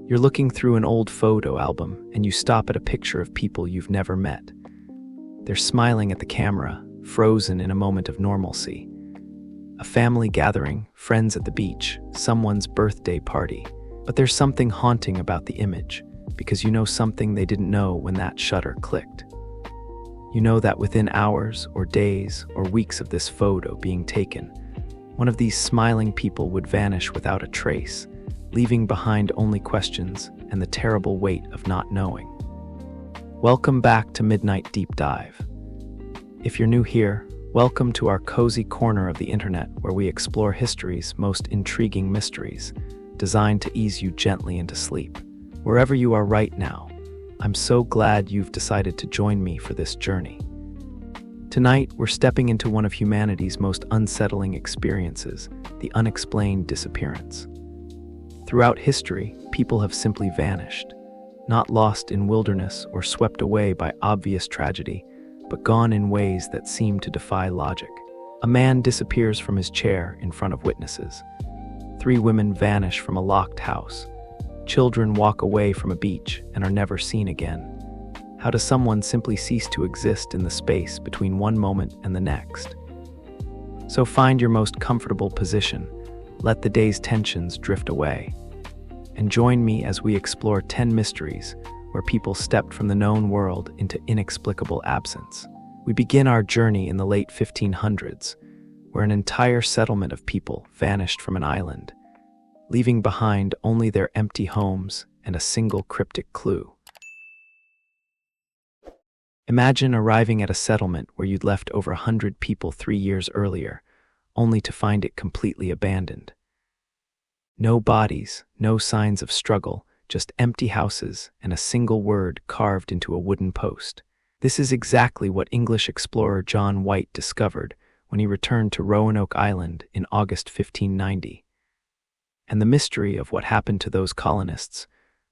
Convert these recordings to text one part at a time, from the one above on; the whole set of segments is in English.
You're looking through an old photo album and you stop at a picture of people you've never met. They're smiling at the camera, frozen in a moment of normalcy. A family gathering, friends at the beach, someone's birthday party. But there's something haunting about the image, because you know something they didn't know when that shutter clicked. You know that within hours or days or weeks of this photo being taken, one of these smiling people would vanish without a trace, leaving behind only questions and the terrible weight of not knowing. Welcome back to Midnight Deep Dive. If you're new here, welcome to our cozy corner of the internet where we explore history's most intriguing mysteries, designed to ease you gently into sleep. Wherever you are right now, I'm so glad you've decided to join me for this journey. Tonight, we're stepping into one of humanity's most unsettling experiences, the unexplained disappearance. Throughout history, people have simply vanished, not lost in wilderness or swept away by obvious tragedy, but gone in ways that seem to defy logic. A man disappears from his chair in front of witnesses. 3 women vanish from a locked house. Children walk away from a beach and are never seen again. How does someone simply cease to exist in the space between one moment and the next? So find your most comfortable position, let the day's tensions drift away, and join me as we explore 10 mysteries where people stepped from the known world into inexplicable absence. We begin our journey in the late 1500s, where an entire settlement of people vanished from an island, leaving behind only their empty homes and a single cryptic clue. Imagine arriving at a settlement where you'd left over 100 people 3 years earlier, only to find it completely abandoned. No bodies, no signs of struggle, just empty houses and a single word carved into a wooden post. This is exactly what English explorer John White discovered when he returned to Roanoke Island in August 1590. And the mystery of what happened to those colonists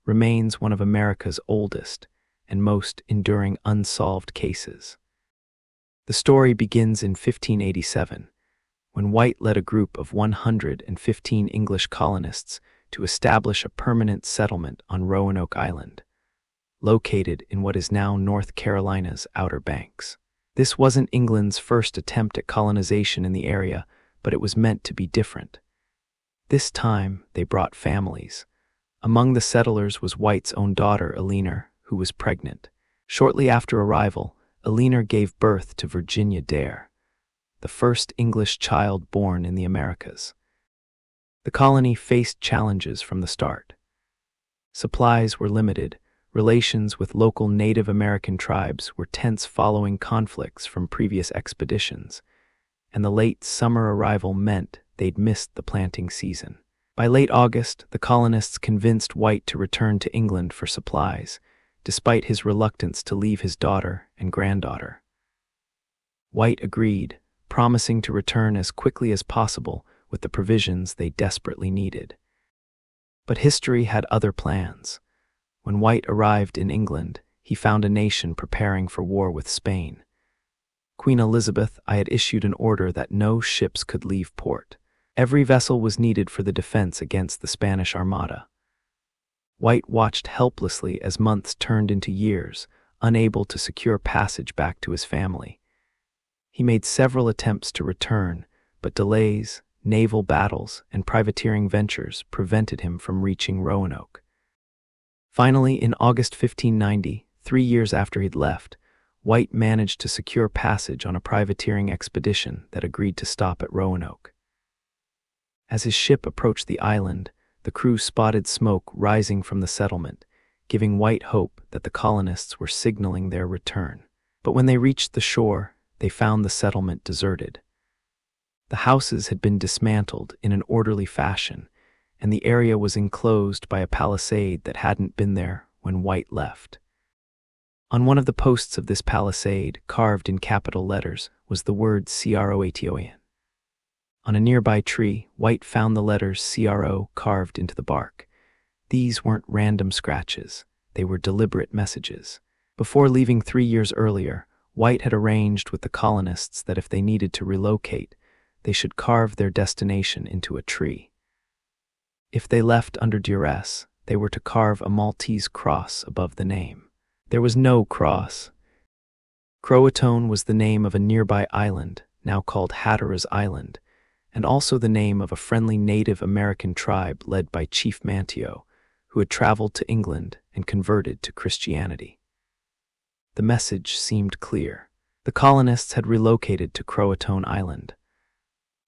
remains one of America's oldest and most enduring unsolved cases. The story begins in 1587, when White led a group of 115 English colonists to establish a permanent settlement on Roanoke Island, located in what is now North Carolina's Outer Banks. This wasn't England's first attempt at colonization in the area, but it was meant to be different. This time, they brought families. Among the settlers was White's own daughter, Eleanor, who was pregnant. Shortly after arrival, Eleanor gave birth to Virginia Dare, the first English child born in the Americas. The colony faced challenges from the start. Supplies were limited, relations with local Native American tribes were tense following conflicts from previous expeditions, and the late summer arrival meant they'd missed the planting season. By late August, the colonists convinced White to return to England for supplies, despite his reluctance to leave his daughter and granddaughter. White agreed, promising to return as quickly as possible with the provisions they desperately needed. But history had other plans. When White arrived in England, he found a nation preparing for war with Spain. Queen Elizabeth had issued an order that no ships could leave port. Every vessel was needed for the defense against the Spanish Armada. White watched helplessly as months turned into years, unable to secure passage back to his family. He made several attempts to return, but delays, naval battles, and privateering ventures prevented him from reaching Roanoke. Finally, in August 1590, 3 years after he'd left, White managed to secure passage on a privateering expedition that agreed to stop at Roanoke. As his ship approached the island, the crew spotted smoke rising from the settlement, giving White hope that the colonists were signaling their return. But when they reached the shore, they found the settlement deserted. The houses had been dismantled in an orderly fashion, and the area was enclosed by a palisade that hadn't been there when White left. On one of the posts of this palisade, carved in capital letters, was the word CROATON. On a nearby tree, White found the letters CRO carved into the bark. These weren't random scratches, they were deliberate messages. Before leaving 3 years earlier, White had arranged with the colonists that if they needed to relocate, they should carve their destination into a tree. If they left under duress, they were to carve a Maltese cross above the name. There was no cross. Croatoan was the name of a nearby island, now called Hatteras Island, and also the name of a friendly Native American tribe led by Chief Manteo, who had traveled to England and converted to Christianity. The message seemed clear. The colonists had relocated to Croatoan Island.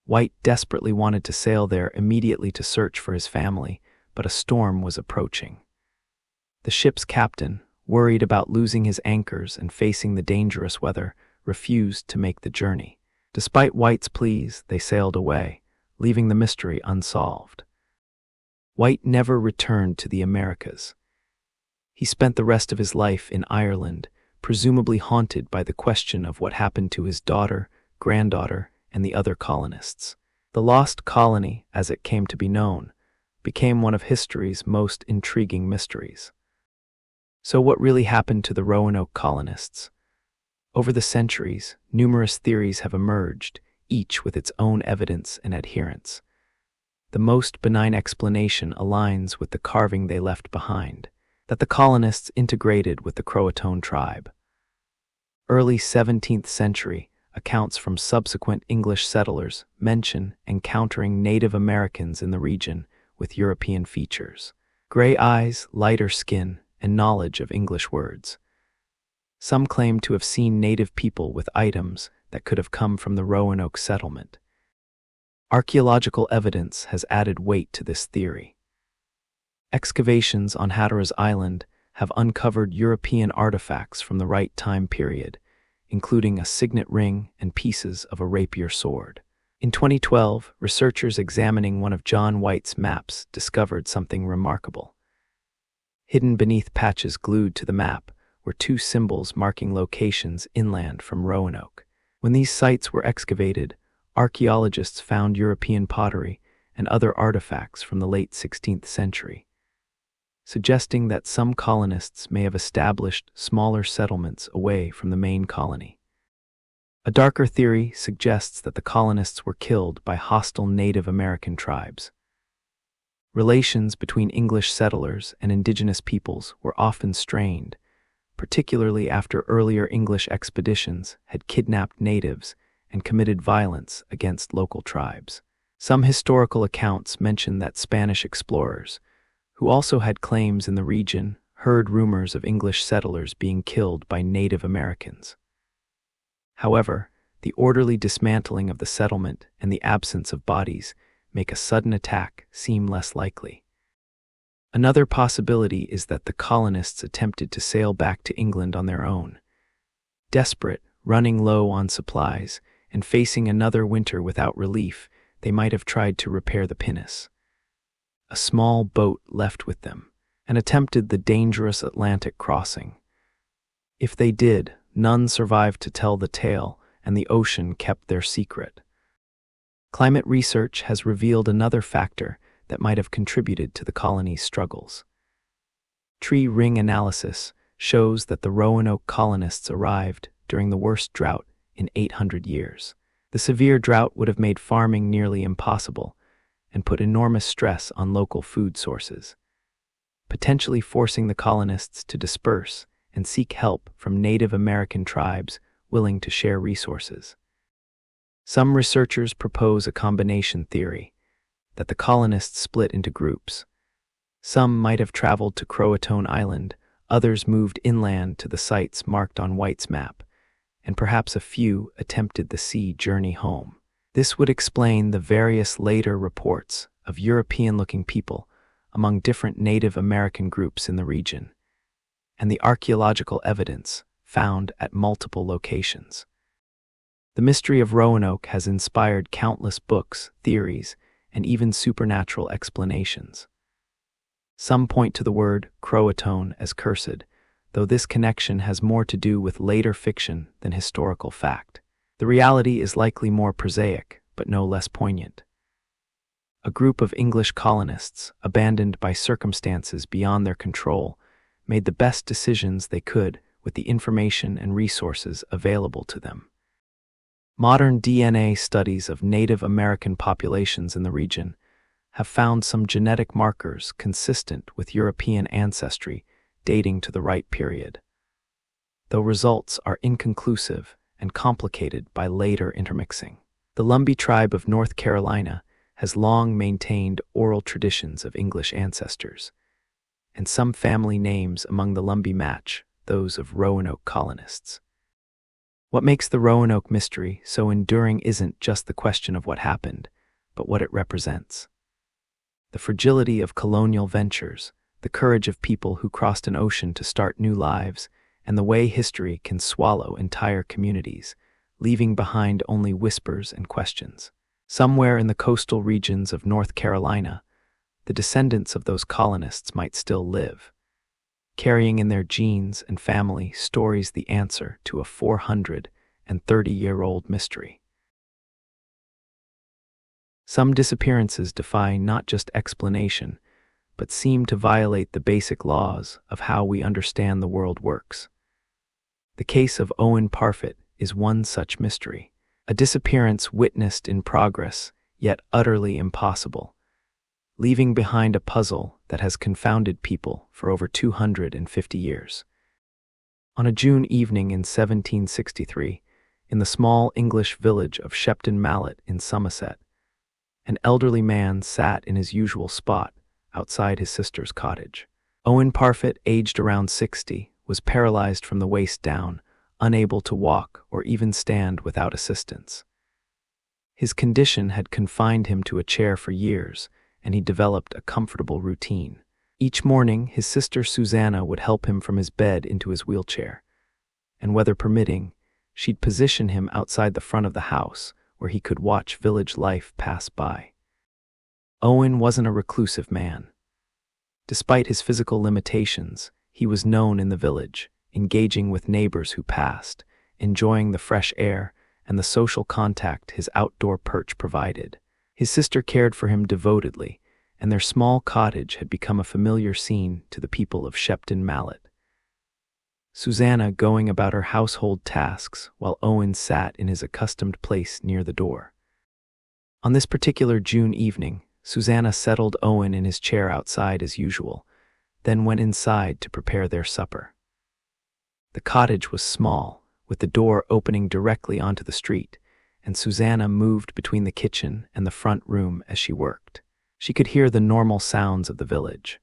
White desperately wanted to sail there immediately to search for his family, but a storm was approaching. The ship's captain, worried about losing his anchors and facing the dangerous weather, refused to make the journey. Despite White's pleas, they sailed away, leaving the mystery unsolved. White never returned to the Americas. He spent the rest of his life in Ireland, presumably haunted by the question of what happened to his daughter, granddaughter, and the other colonists. The Lost Colony, as it came to be known, became one of history's most intriguing mysteries. So what really happened to the Roanoke colonists? Over the centuries, numerous theories have emerged, each with its own evidence and adherents. The most benign explanation aligns with the carving they left behind, that the colonists integrated with the Croatoan tribe. Early 17th century accounts from subsequent English settlers mention encountering Native Americans in the region with European features, gray eyes, lighter skin, and knowledge of English words. Some claim to have seen native people with items that could have come from the Roanoke settlement. Archaeological evidence has added weight to this theory. Excavations on Hatteras Island have uncovered European artifacts from the right time period, including a signet ring and pieces of a rapier sword. In 2012, researchers examining one of John White's maps discovered something remarkable. Hidden beneath patches glued to the map were two symbols marking locations inland from Roanoke. When these sites were excavated, archaeologists found European pottery and other artifacts from the late 16th century, suggesting that some colonists may have established smaller settlements away from the main colony. A darker theory suggests that the colonists were killed by hostile Native American tribes. Relations between English settlers and indigenous peoples were often strained, particularly after earlier English expeditions had kidnapped natives and committed violence against local tribes. Some historical accounts mention that Spanish explorers, who also had claims in the region, heard rumors of English settlers being killed by Native Americans. However, the orderly dismantling of the settlement and the absence of bodies make a sudden attack seem less likely. Another possibility is that the colonists attempted to sail back to England on their own. Desperate, running low on supplies, and facing another winter without relief, they might have tried to repair the pinnace, a small boat left with them, and attempted the dangerous Atlantic crossing. If they did, none survived to tell the tale, and the ocean kept their secret. Climate research has revealed another factor that might have contributed to the colony's struggles. Tree ring analysis shows that the Roanoke colonists arrived during the worst drought in 800 years. The severe drought would have made farming nearly impossible and put enormous stress on local food sources, potentially forcing the colonists to disperse and seek help from Native American tribes willing to share resources. Some researchers propose a combination theory, that the colonists split into groups. Some might have traveled to Croatoan Island, others moved inland to the sites marked on White's map, and perhaps a few attempted the sea journey home. This would explain the various later reports of European-looking people among different Native American groups in the region, and the archaeological evidence found at multiple locations. The mystery of Roanoke has inspired countless books, theories, and even supernatural explanations. Some point to the word Croatoan as cursed, though this connection has more to do with later fiction than historical fact. The reality is likely more prosaic, but no less poignant. A group of English colonists, abandoned by circumstances beyond their control, made the best decisions they could with the information and resources available to them. Modern DNA studies of Native American populations in the region have found some genetic markers consistent with European ancestry dating to the right period, though results are inconclusive and complicated by later intermixing. The Lumbee tribe of North Carolina has long maintained oral traditions of English ancestors, and some family names among the Lumbee match those of Roanoke colonists. What makes the Roanoke mystery so enduring isn't just the question of what happened, but what it represents. The fragility of colonial ventures, the courage of people who crossed an ocean to start new lives, and the way history can swallow entire communities, leaving behind only whispers and questions. Somewhere in the coastal regions of North Carolina, the descendants of those colonists might still live, carrying in their genes and family stories the answer to a 430-year-old mystery. Some disappearances defy not just explanation, but seem to violate the basic laws of how we understand the world works. The case of Owen Parfitt is one such mystery, a disappearance witnessed in progress, yet utterly impossible, leaving behind a puzzle that has confounded people for over 250 years. On a June evening in 1763, in the small English village of Shepton Mallet in Somerset, an elderly man sat in his usual spot outside his sister's cottage. Owen Parfitt, aged around 60, was paralyzed from the waist down, unable to walk or even stand without assistance. His condition had confined him to a chair for years, and he developed a comfortable routine. Each morning, his sister Susanna would help him from his bed into his wheelchair, and weather permitting, she'd position him outside the front of the house where he could watch village life pass by. Owen wasn't a reclusive man. Despite his physical limitations, he was known in the village, engaging with neighbors who passed, enjoying the fresh air and the social contact his outdoor perch provided. His sister cared for him devotedly, and their small cottage had become a familiar scene to the people of Shepton Mallet. Susanna going about her household tasks while Owen sat in his accustomed place near the door. On this particular June evening, Susanna settled Owen in his chair outside as usual, then went inside to prepare their supper. The cottage was small, with the door opening directly onto the street, and Susanna moved between the kitchen and the front room as she worked. She could hear the normal sounds of the village.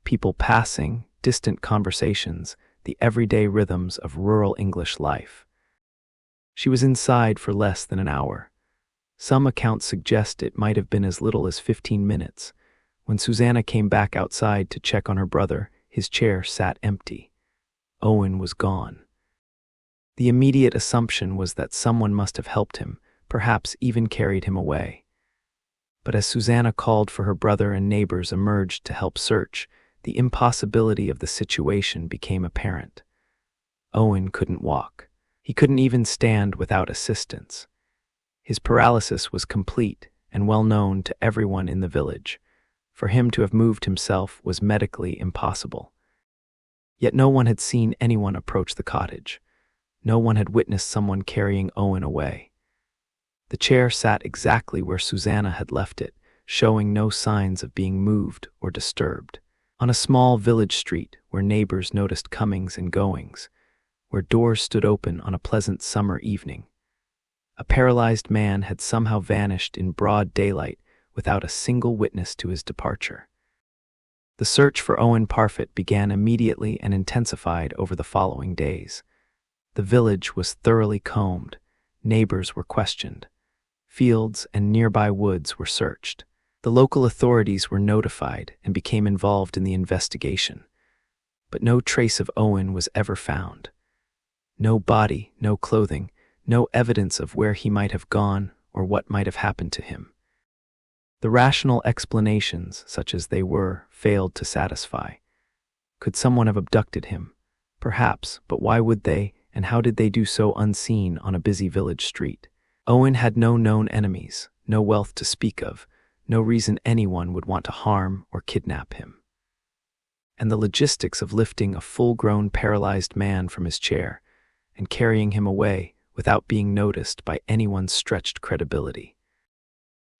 People passing, distant conversations, the everyday rhythms of rural English life. She was inside for less than an hour. Some accounts suggest it might have been as little as 15 minutes. When Susanna came back outside to check on her brother, his chair sat empty. Owen was gone. The immediate assumption was that someone must have helped him, perhaps even carried him away. But as Susanna called for her brother and neighbors emerged to help search, the impossibility of the situation became apparent. Owen couldn't walk. He couldn't even stand without assistance. His paralysis was complete and well known to everyone in the village. For him to have moved himself was medically impossible. Yet no one had seen anyone approach the cottage. No one had witnessed someone carrying Owen away. The chair sat exactly where Susanna had left it, showing no signs of being moved or disturbed. On a small village street where neighbors noticed comings and goings, where doors stood open on a pleasant summer evening, a paralyzed man had somehow vanished in broad daylight without a single witness to his departure. The search for Owen Parfitt began immediately and intensified over the following days. The village was thoroughly combed, neighbors were questioned, fields and nearby woods were searched. The local authorities were notified and became involved in the investigation. But no trace of Owen was ever found. No body, no clothing, no evidence of where he might have gone or what might have happened to him. The rational explanations, such as they were, failed to satisfy. Could someone have abducted him? Perhaps, but why would they, and how did they do so unseen on a busy village street? Owen had no known enemies, no wealth to speak of, no reason anyone would want to harm or kidnap him. And the logistics of lifting a full-grown paralyzed man from his chair and carrying him away without being noticed by anyone stretched credibility.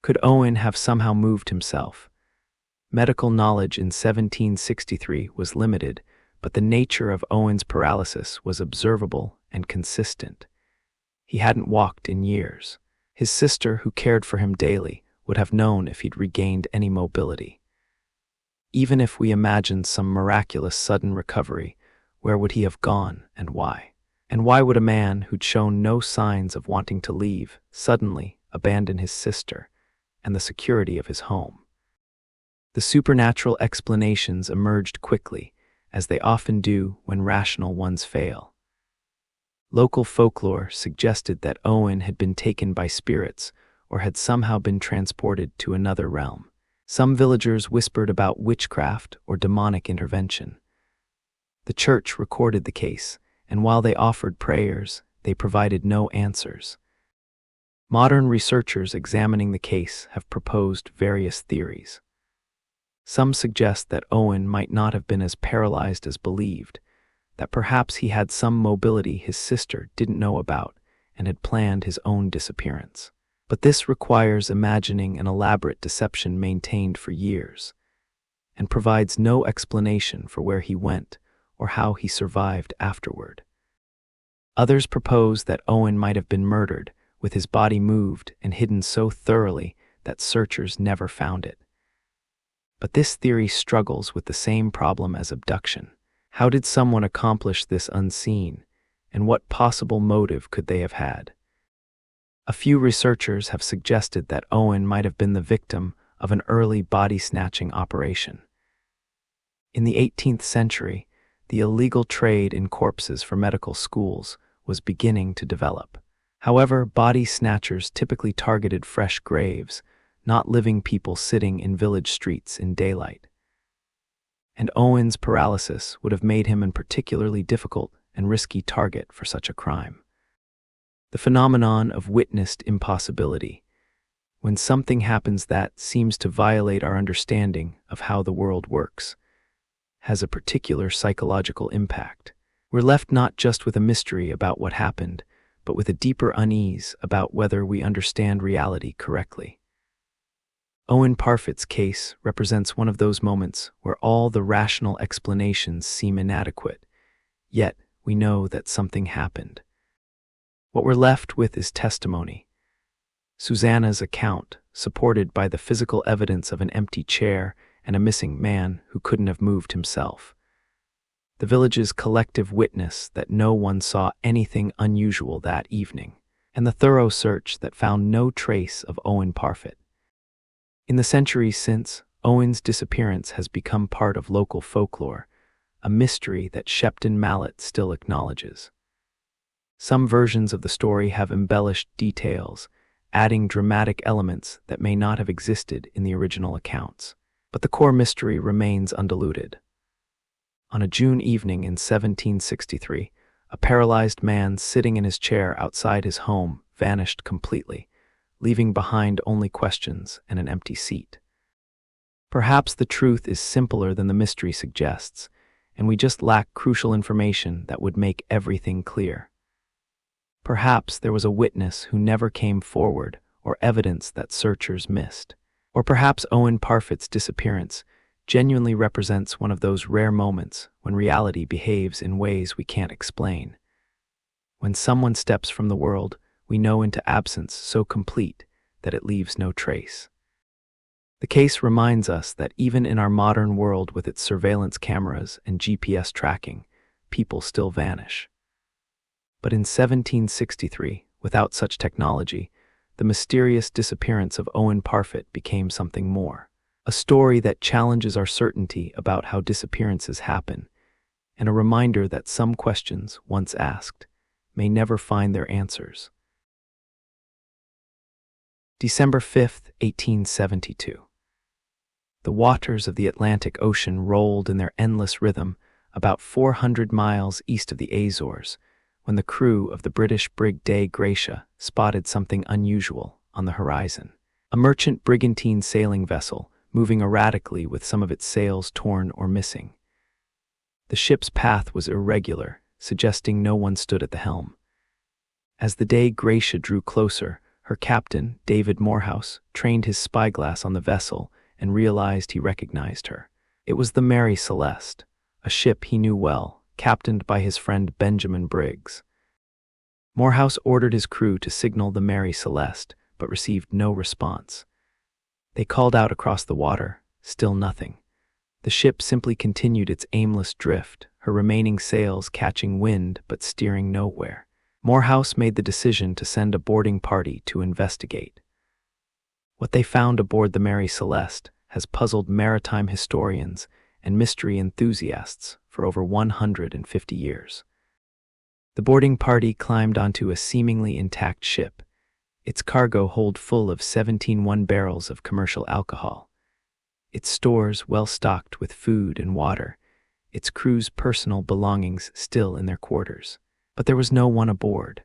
Could Owen have somehow moved himself? Medical knowledge in 1763 was limited, but the nature of Owen's paralysis was observable and consistent. He hadn't walked in years. His sister, who cared for him daily, would have known if he'd regained any mobility. Even if we imagined some miraculous sudden recovery, where would he have gone and why? And why would a man who'd shown no signs of wanting to leave suddenly abandon his sister and the security of his home? The supernatural explanations emerged quickly, as they often do when rational ones fail. Local folklore suggested that Owen had been taken by spirits or had somehow been transported to another realm. Some villagers whispered about witchcraft or demonic intervention. The church recorded the case, and while they offered prayers, they provided no answers. Modern researchers examining the case have proposed various theories. Some suggest that Owen might not have been as paralyzed as believed, that perhaps he had some mobility his sister didn't know about and had planned his own disappearance. But this requires imagining an elaborate deception maintained for years, and provides no explanation for where he went or how he survived afterward. Others propose that Owen might have been murdered, with his body moved and hidden so thoroughly that searchers never found it. But this theory struggles with the same problem as abduction. How did someone accomplish this unseen, and what possible motive could they have had? A few researchers have suggested that Owen might have been the victim of an early body-snatching operation. In the 18th century, the illegal trade in corpses for medical schools was beginning to develop. However, body snatchers typically targeted fresh graves, not living people sitting in village streets in daylight. And Owen's paralysis would have made him a particularly difficult and risky target for such a crime. The phenomenon of witnessed impossibility, when something happens that seems to violate our understanding of how the world works, has a particular psychological impact. We're left not just with a mystery about what happened, but with a deeper unease about whether we understand reality correctly. Owen Parfitt's case represents one of those moments where all the rational explanations seem inadequate, yet we know that something happened. What we're left with is testimony. Susanna's account, supported by the physical evidence of an empty chair and a missing man who couldn't have moved himself. The village's collective witness that no one saw anything unusual that evening, and the thorough search that found no trace of Owen Parfitt. In the centuries since, Owen's disappearance has become part of local folklore, a mystery that Shepton Mallet still acknowledges. Some versions of the story have embellished details, adding dramatic elements that may not have existed in the original accounts. But the core mystery remains undiluted. On a June evening in 1763, a paralyzed man sitting in his chair outside his home vanished completely, leaving behind only questions and an empty seat. Perhaps the truth is simpler than the mystery suggests, and we just lack crucial information that would make everything clear. Perhaps there was a witness who never came forward, or evidence that searchers missed. Or perhaps Owen Parfitt's disappearance genuinely represents one of those rare moments when reality behaves in ways we can't explain. When someone steps from the world we know into absence so complete that it leaves no trace. The case reminds us that even in our modern world with its surveillance cameras and GPS tracking, people still vanish. But in 1763, without such technology, the mysterious disappearance of Owen Parfitt became something more. A story that challenges our certainty about how disappearances happen, and a reminder that some questions, once asked, may never find their answers. December 5, 1872. The waters of the Atlantic Ocean rolled in their endless rhythm about 400 miles east of the Azores, when the crew of the British brig Dei Gratia spotted something unusual on the horizon. A merchant brigantine sailing vessel moving erratically with some of its sails torn or missing. The ship's path was irregular, suggesting no one stood at the helm. As the Dei Gratia drew closer, Her captain, David Morehouse, trained his spyglass on the vessel and realized he recognized her. It was the Mary Celeste, a ship he knew well, captained by his friend Benjamin Briggs. Morehouse ordered his crew to signal the Mary Celeste, but received no response. They called out across the water, still nothing. The ship simply continued its aimless drift, her remaining sails catching wind but steering nowhere. Morehouse made the decision to send a boarding party to investigate. What they found aboard the Mary Celeste has puzzled maritime historians and mystery enthusiasts for over 150 years. The boarding party climbed onto a seemingly intact ship, its cargo hold full of 17 barrels of commercial alcohol, its stores well stocked with food and water, its crew's personal belongings still in their quarters. But there was no one aboard.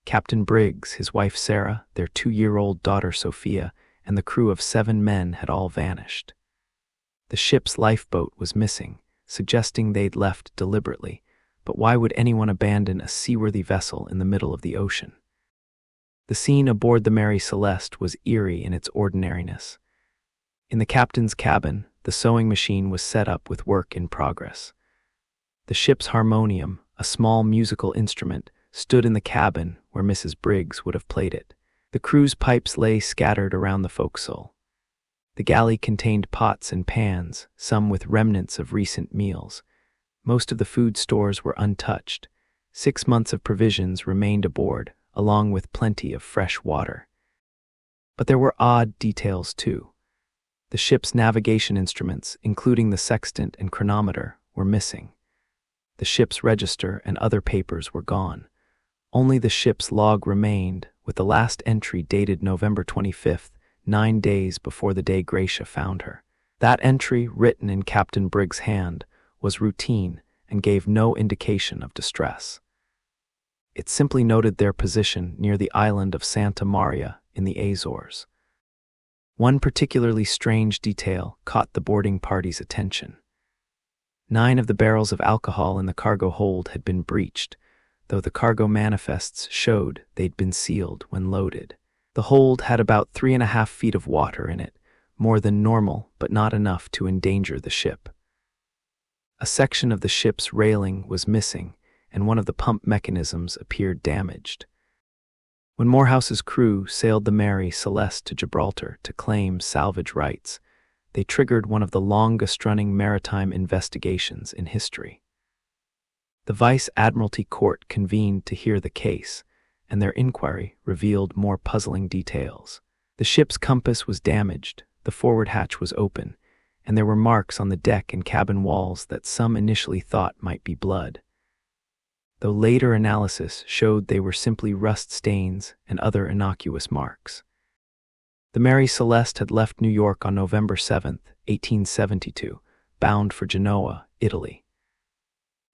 Captain Briggs, his wife Sarah, their 2-year-old daughter Sophia, and the crew of 7 men had all vanished. The ship's lifeboat was missing, suggesting they'd left deliberately, but why would anyone abandon a seaworthy vessel in the middle of the ocean? The scene aboard the Mary Celeste was eerie in its ordinariness. In the captain's cabin, the sewing machine was set up with work in progress. The ship's harmonium, a small musical instrument, stood in the cabin where Mrs. Briggs would have played it. The crew's pipes lay scattered around the forecastle. The galley contained pots and pans, some with remnants of recent meals. Most of the food stores were untouched. 6 months of provisions remained aboard, along with plenty of fresh water. But there were odd details too. The ship's navigation instruments, including the sextant and chronometer, were missing. The ship's register and other papers were gone. Only the ship's log remained, with the last entry dated November 25th, 9 days before the day Gracia found her. That entry, written in Captain Briggs' hand, was routine and gave no indication of distress. It simply noted their position near the island of Santa Maria in the Azores. One particularly strange detail caught the boarding party's attention. 9 of the barrels of alcohol in the cargo hold had been breached, though the cargo manifests showed they'd been sealed when loaded. The hold had about 3.5 feet of water in it, more than normal but not enough to endanger the ship. A section of the ship's railing was missing, and one of the pump mechanisms appeared damaged. When Morehouse's crew sailed the Mary Celeste to Gibraltar to claim salvage rights, they triggered one of the longest-running maritime investigations in history. The Vice Admiralty Court convened to hear the case, and their inquiry revealed more puzzling details. The ship's compass was damaged, the forward hatch was open, and there were marks on the deck and cabin walls that some initially thought might be blood, though later analysis showed they were simply rust stains and other innocuous marks. The Mary Celeste had left New York on November 7, 1872, bound for Genoa, Italy.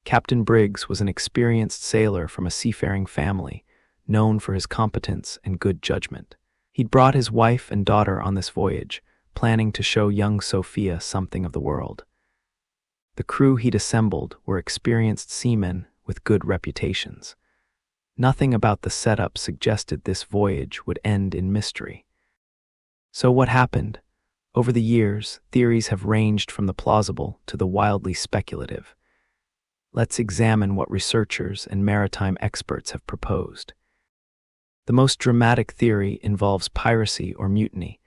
Captain Briggs was an experienced sailor from a seafaring family, known for his competence and good judgment. He'd brought his wife and daughter on this voyage, planning to show young Sophia something of the world. The crew he'd assembled were experienced seamen with good reputations. Nothing about the setup suggested this voyage would end in mystery. So what happened? Over the years, theories have ranged from the plausible to the wildly speculative. Let's examine what researchers and maritime experts have proposed. The most dramatic theory involves piracy or mutiny,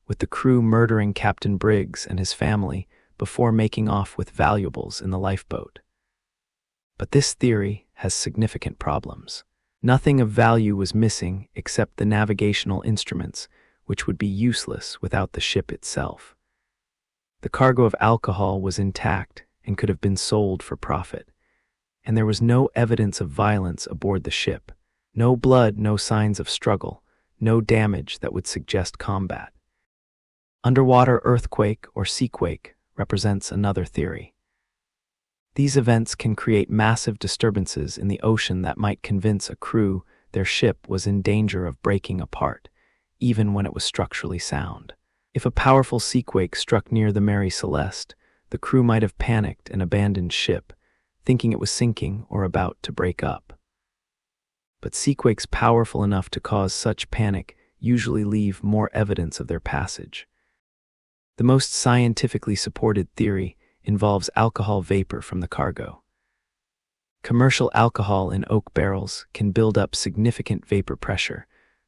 with the crew murdering Captain Briggs and his family before making off with valuables in the lifeboat. But this theory has significant problems. Nothing of value was missing except the navigational instruments, which would be useless without the ship itself. The cargo of alcohol was intact and could have been sold for profit, and there was no evidence of violence aboard the ship. No blood, no signs of struggle, no damage that would suggest combat. Underwater earthquake or seaquake represents another theory. These events can create massive disturbances in the ocean that might convince a crew their ship was in danger of breaking apart, even when it was structurally sound. If a powerful seaquake struck near the Mary Celeste, the crew might have panicked and abandoned ship, thinking it was sinking or about to break up. But seaquakes powerful enough to cause such panic usually leave more evidence of their passage. The most scientifically supported theory involves alcohol vapor from the cargo. Commercial alcohol in oak barrels can build up significant vapor pressure,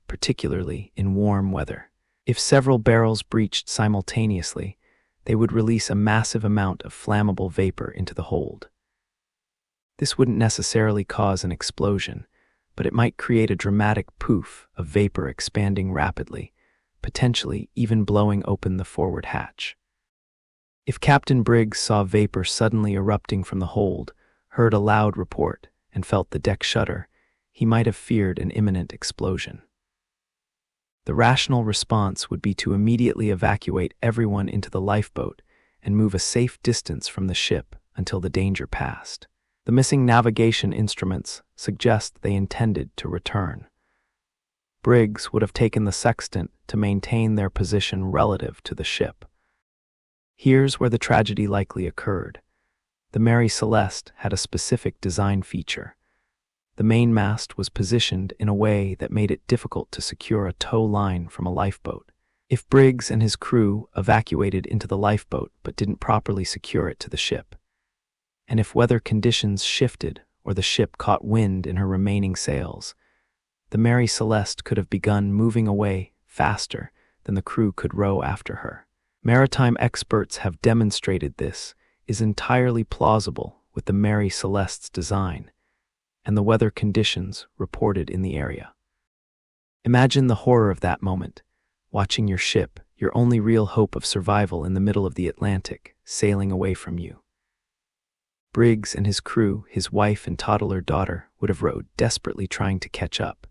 particularly in warm weather. If several barrels breached simultaneously, they would release a massive amount of flammable vapor into the hold. This wouldn't necessarily cause an explosion, but it might create a dramatic poof of vapor expanding rapidly, potentially even blowing open the forward hatch. If Captain Briggs saw vapor suddenly erupting from the hold, heard a loud report, and felt the deck shudder, he might have feared an imminent explosion. The rational response would be to immediately evacuate everyone into the lifeboat and move a safe distance from the ship until the danger passed. The missing navigation instruments suggest they intended to return. Briggs would have taken the sextant to maintain their position relative to the ship. Here's where the tragedy likely occurred. The Mary Celeste had a specific design feature. The mainmast was positioned in a way that made it difficult to secure a tow line from a lifeboat. If Briggs and his crew evacuated into the lifeboat but didn't properly secure it to the ship, and if weather conditions shifted or the ship caught wind in her remaining sails, the Mary Celeste could have begun moving away faster than the crew could row after her. Maritime experts have demonstrated this is entirely plausible with the Mary Celeste's design and the weather conditions reported in the area. Imagine the horror of that moment, watching your ship, your only real hope of survival in the middle of the Atlantic, sailing away from you. Briggs and his crew, his wife and toddler daughter, would have rowed desperately trying to catch up,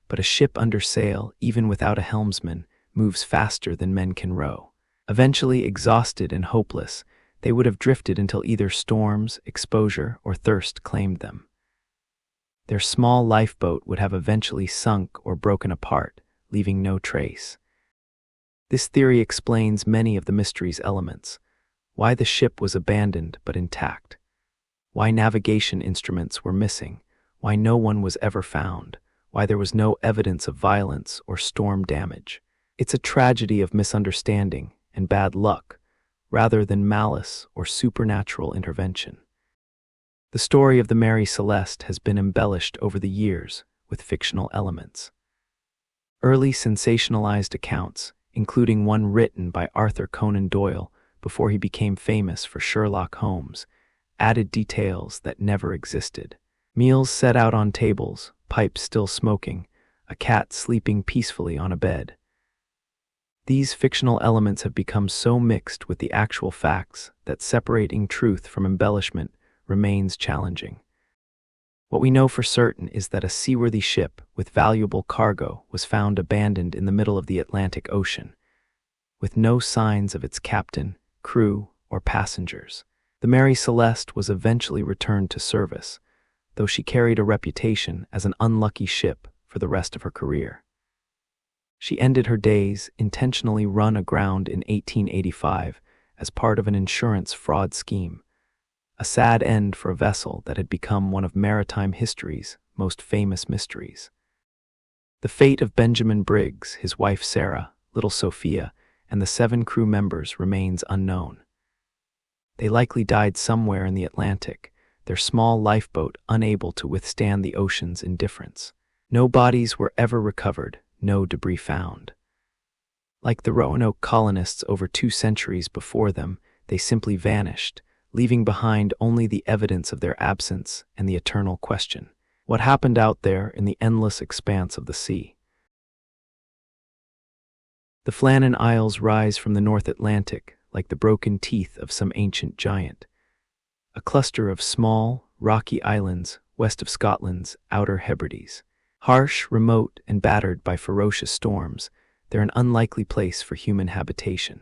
but a ship under sail, even without a helmsman, moves faster than men can row. Eventually, exhausted and hopeless, they would have drifted until either storms, exposure, or thirst claimed them. Their small lifeboat would have eventually sunk or broken apart, leaving no trace. This theory explains many of the mystery's elements: why the ship was abandoned but intact, why navigation instruments were missing, why no one was ever found, why there was no evidence of violence or storm damage. It's a tragedy of misunderstanding and bad luck, rather than malice or supernatural intervention. The story of the Mary Celeste has been embellished over the years with fictional elements. Early sensationalized accounts, including one written by Arthur Conan Doyle before he became famous for Sherlock Holmes, added details that never existed. Meals set out on tables, pipes still smoking, a cat sleeping peacefully on a bed. These fictional elements have become so mixed with the actual facts that separating truth from embellishment remains challenging. What we know for certain is that a seaworthy ship with valuable cargo was found abandoned in the middle of the Atlantic Ocean, with no signs of its captain, crew, or passengers. The Mary Celeste was eventually returned to service, though she carried a reputation as an unlucky ship for the rest of her career. She ended her days intentionally run aground in 1885 as part of an insurance fraud scheme, a sad end for a vessel that had become one of maritime history's most famous mysteries. The fate of Benjamin Briggs, his wife Sarah, little Sophia, and the 7 crew members remains unknown. They likely died somewhere in the Atlantic, their small lifeboat unable to withstand the ocean's indifference. No bodies were ever recovered, no debris found. Like the Roanoke colonists over 2 centuries before them, they simply vanished, leaving behind only the evidence of their absence and the eternal question: what happened out there in the endless expanse of the sea? The Flannan Isles rise from the North Atlantic like the broken teeth of some ancient giant, a cluster of small, rocky islands west of Scotland's Outer Hebrides. Harsh, remote, and battered by ferocious storms, they're an unlikely place for human habitation.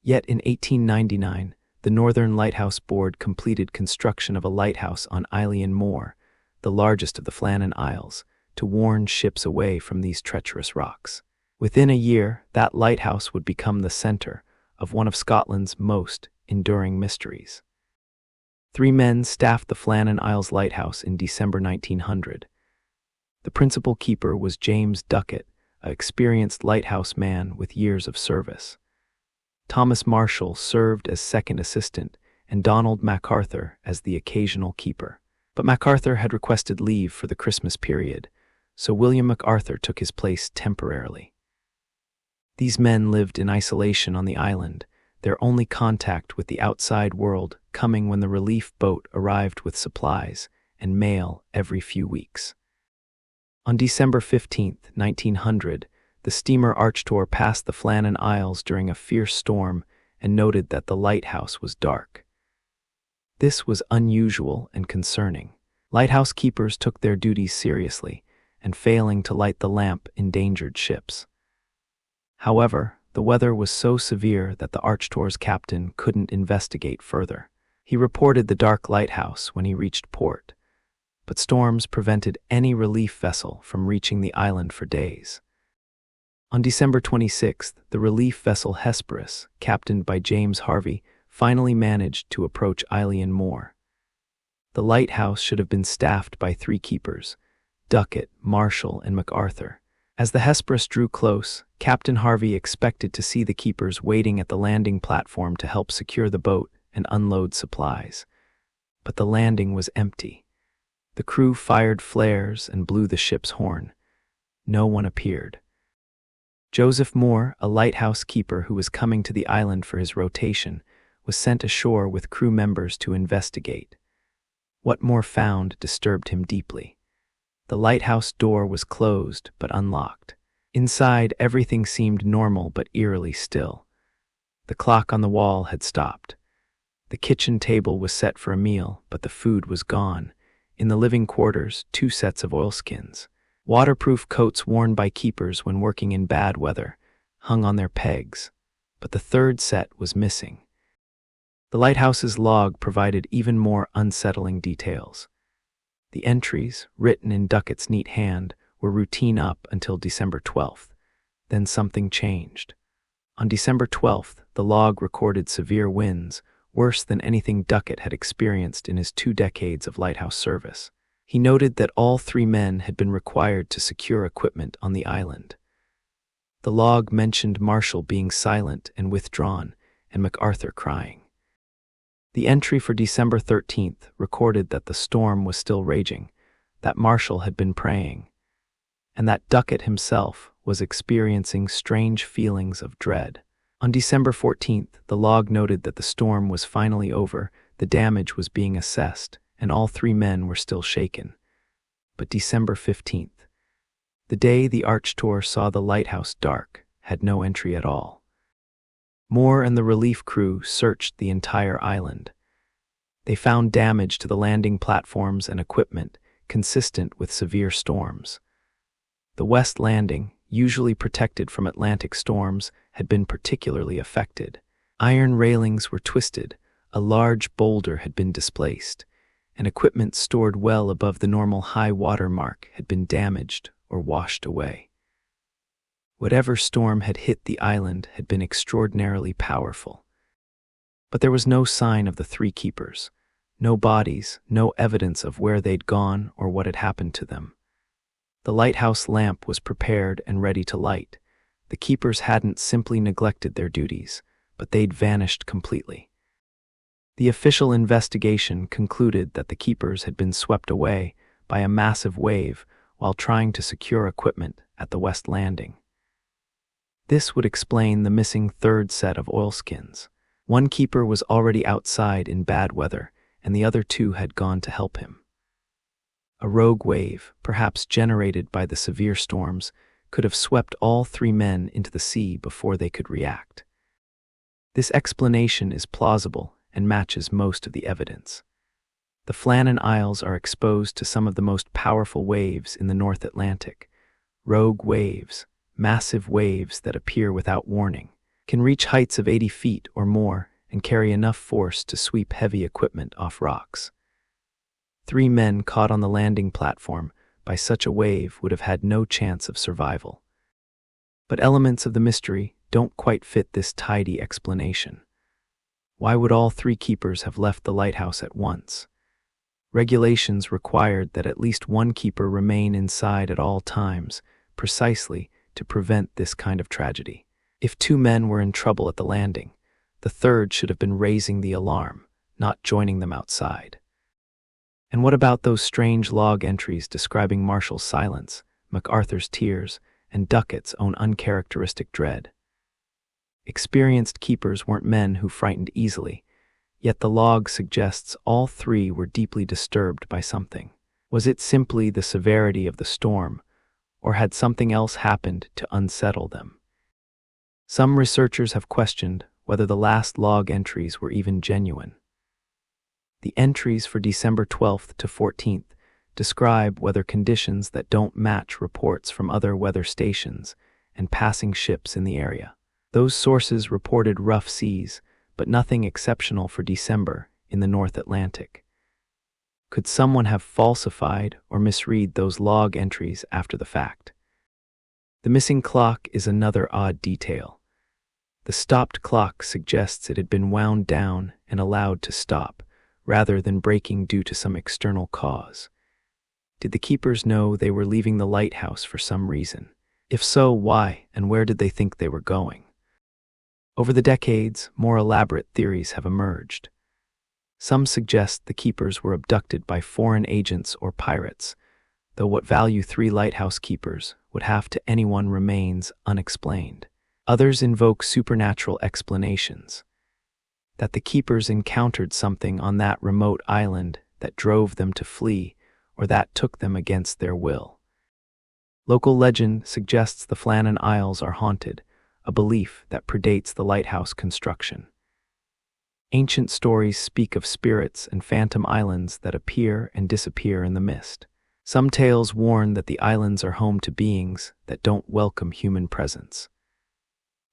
Yet in 1899, the Northern Lighthouse Board completed construction of a lighthouse on Eilean Moor, the largest of the Flannan Isles, to warn ships away from these treacherous rocks. Within a year, that lighthouse would become the center of one of Scotland's most enduring mysteries. 3 men staffed the Flannan Isles lighthouse in December 1900. The principal keeper was James Duckett, an experienced lighthouse man with years of service. Thomas Marshall served as second assistant and Donald MacArthur as the occasional keeper. But MacArthur had requested leave for the Christmas period, so William MacArthur took his place temporarily. These men lived in isolation on the island, their only contact with the outside world coming when the relief boat arrived with supplies and mail every few weeks. On December 15, 1900, the steamer Archtor passed the Flannan Isles during a fierce storm and noted that the lighthouse was dark. This was unusual and concerning. Lighthouse keepers took their duties seriously, and failing to light the lamp endangered ships. However, the weather was so severe that the Archtor's captain couldn't investigate further. He reported the dark lighthouse when he reached port, but storms prevented any relief vessel from reaching the island for days. On December 26th, the relief vessel Hesperus, captained by James Harvey, finally managed to approach Eilean Moor. The lighthouse should have been staffed by 3 keepers, Duckett, Marshall, and MacArthur. As the Hesperus drew close, Captain Harvey expected to see the keepers waiting at the landing platform to help secure the boat and unload supplies. But the landing was empty. The crew fired flares and blew the ship's horn. No one appeared. Joseph Moore, a lighthouse keeper who was coming to the island for his rotation, was sent ashore with crew members to investigate. What Moore found disturbed him deeply. The lighthouse door was closed but unlocked. Inside, everything seemed normal but eerily still. The clock on the wall had stopped. The kitchen table was set for a meal, but the food was gone. In the living quarters, 2 sets of oilskins, waterproof coats worn by keepers when working in bad weather, hung on their pegs, but the 3rd set was missing. The lighthouse's log provided even more unsettling details. The entries, written in Duckett's neat hand, were routine up until December 12th. Then something changed. On December 12th, the log recorded severe winds, worse than anything Duckett had experienced in his 2 decades of lighthouse service. He noted that all 3 men had been required to secure equipment on the island. The log mentioned Marshall being silent and withdrawn, and MacArthur crying. The entry for December 13th recorded that the storm was still raging, that Marshall had been praying, and that Duckett himself was experiencing strange feelings of dread. On December 14th, the log noted that the storm was finally over, the damage was being assessed, and all 3 men were still shaken. But December 15th, the day the Archtor saw the lighthouse dark, had no entry at all. Moore and the relief crew searched the entire island. They found damage to the landing platforms and equipment consistent with severe storms. The West Landing, usually protected from Atlantic storms, had been particularly affected. Iron railings were twisted, a large boulder had been displaced, and equipment stored well above the normal high water mark had been damaged or washed away. Whatever storm had hit the island had been extraordinarily powerful. But there was no sign of the 3 keepers, no bodies, no evidence of where they'd gone or what had happened to them. The lighthouse lamp was prepared and ready to light. The keepers hadn't simply neglected their duties, but they'd vanished completely. The official investigation concluded that the keepers had been swept away by a massive wave while trying to secure equipment at the West Landing. This would explain the missing 3rd set of oilskins. 1 keeper was already outside in bad weather, and the other 2 had gone to help him. A rogue wave, perhaps generated by the severe storms, could have swept all 3 men into the sea before they could react. This explanation is plausible and matches most of the evidence. The Flannan Isles are exposed to some of the most powerful waves in the North Atlantic. Rogue waves, massive waves that appear without warning, can reach heights of 80 feet or more and carry enough force to sweep heavy equipment off rocks. 3 men caught on the landing platform by such a wave would have had no chance of survival. But elements of the mystery don't quite fit this tidy explanation. Why would all 3 keepers have left the lighthouse at once? Regulations required that at least 1 keeper remain inside at all times, precisely to prevent this kind of tragedy. If two men were in trouble at the landing, the third should have been raising the alarm, not joining them outside. And what about those strange log entries describing Marshall's silence, MacArthur's tears, and Duckett's own uncharacteristic dread? Experienced keepers weren't men who frightened easily, yet the log suggests all three were deeply disturbed by something. Was it simply the severity of the storm, or had something else happened to unsettle them? Some researchers have questioned whether the last log entries were even genuine. The entries for December 12th to 14th describe weather conditions that don't match reports from other weather stations and passing ships in the area. Those sources reported rough seas, but nothing exceptional for December in the North Atlantic. Could someone have falsified or misread those log entries after the fact? The missing clock is another odd detail. The stopped clock suggests it had been wound down and allowed to stop, rather than breaking due to some external cause. Did the keepers know they were leaving the lighthouse for some reason? If so, why, and where did they think they were going? Over the decades, more elaborate theories have emerged. Some suggest the keepers were abducted by foreign agents or pirates, though what value three lighthouse keepers would have to anyone remains unexplained. Others invoke supernatural explanations, that the keepers encountered something on that remote island that drove them to flee, or that took them against their will. Local legend suggests the Flannan Isles are haunted, a belief that predates the lighthouse construction. Ancient stories speak of spirits and phantom islands that appear and disappear in the mist. Some tales warn that the islands are home to beings that don't welcome human presence.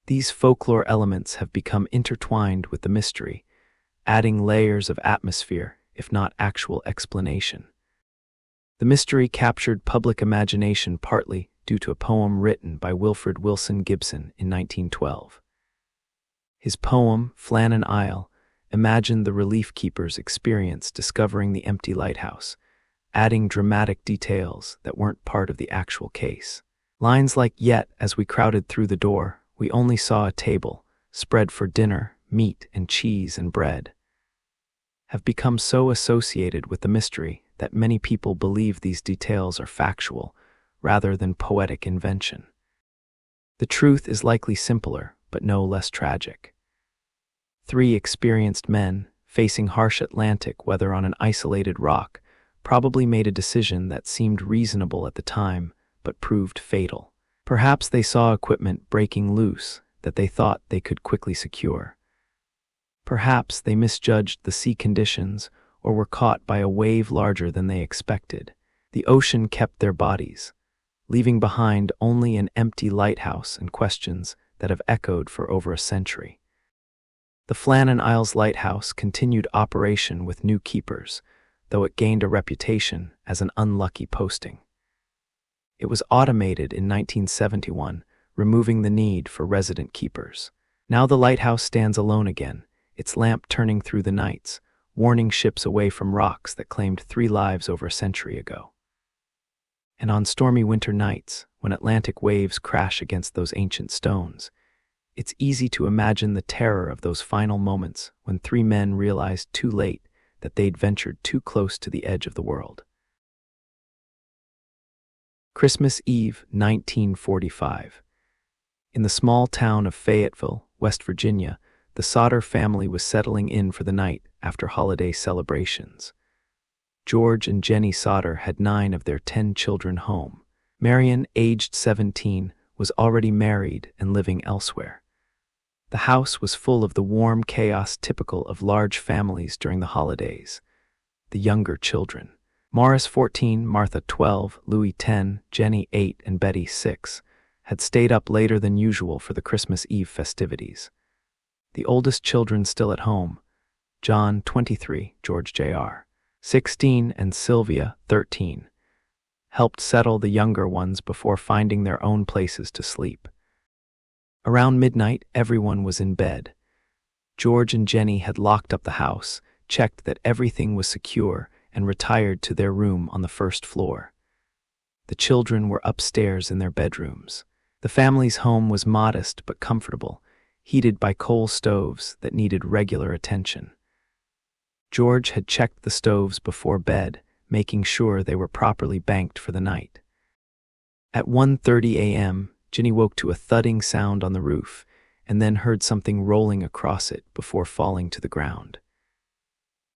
These folklore elements have become intertwined with the mystery, adding layers of atmosphere, if not actual explanation. The mystery captured public imagination partly due to a poem written by Wilfred Wilson Gibson in 1912. His poem, Flannan Isle, imagined the relief keepers' experience discovering the empty lighthouse, adding dramatic details that weren't part of the actual case. Lines like, "Yet, as we crowded through the door, we only saw a table, spread for dinner, meat and cheese and bread," have become so associated with the mystery that many people believe these details are factual, rather than poetic invention. The truth is likely simpler, but no less tragic. Three experienced men, facing harsh Atlantic weather on an isolated rock, probably made a decision that seemed reasonable at the time, but proved fatal. Perhaps they saw equipment breaking loose that they thought they could quickly secure. Perhaps they misjudged the sea conditions or were caught by a wave larger than they expected. The ocean kept their bodies, leaving behind only an empty lighthouse and questions that have echoed for over a century. The Flannan Isles Lighthouse continued operation with new keepers, though it gained a reputation as an unlucky posting. It was automated in 1971, removing the need for resident keepers. Now the lighthouse stands alone again, its lamp turning through the nights, warning ships away from rocks that claimed 3 lives over a century ago. And on stormy winter nights, when Atlantic waves crash against those ancient stones, it's easy to imagine the terror of those final moments when 3 men realized too late that they'd ventured too close to the edge of the world. Christmas Eve, 1945. In the small town of Fayetteville, West Virginia, the Sodder family was settling in for the night after holiday celebrations. George and Jenny Sodder had 9 of their 10 children home. Marion, aged 17, was already married and living elsewhere. The house was full of the warm chaos typical of large families during the holidays. The younger children, Morris 14, Martha 12, Louis 10, Jenny 8, and Betty 6, had stayed up later than usual for the Christmas Eve festivities. The oldest children still at home, John 23, George Jr. 16, and Sylvia 13, helped settle the younger ones before finding their own places to sleep. Around midnight, everyone was in bed. George and Jenny had locked up the house, checked that everything was secure, and retired to their room on the first floor. The children were upstairs in their bedrooms. The family's home was modest but comfortable, heated by coal stoves that needed regular attention. George had checked the stoves before bed, making sure they were properly banked for the night. At 1:30 a.m., Ginny woke to a thudding sound on the roof and then heard something rolling across it before falling to the ground.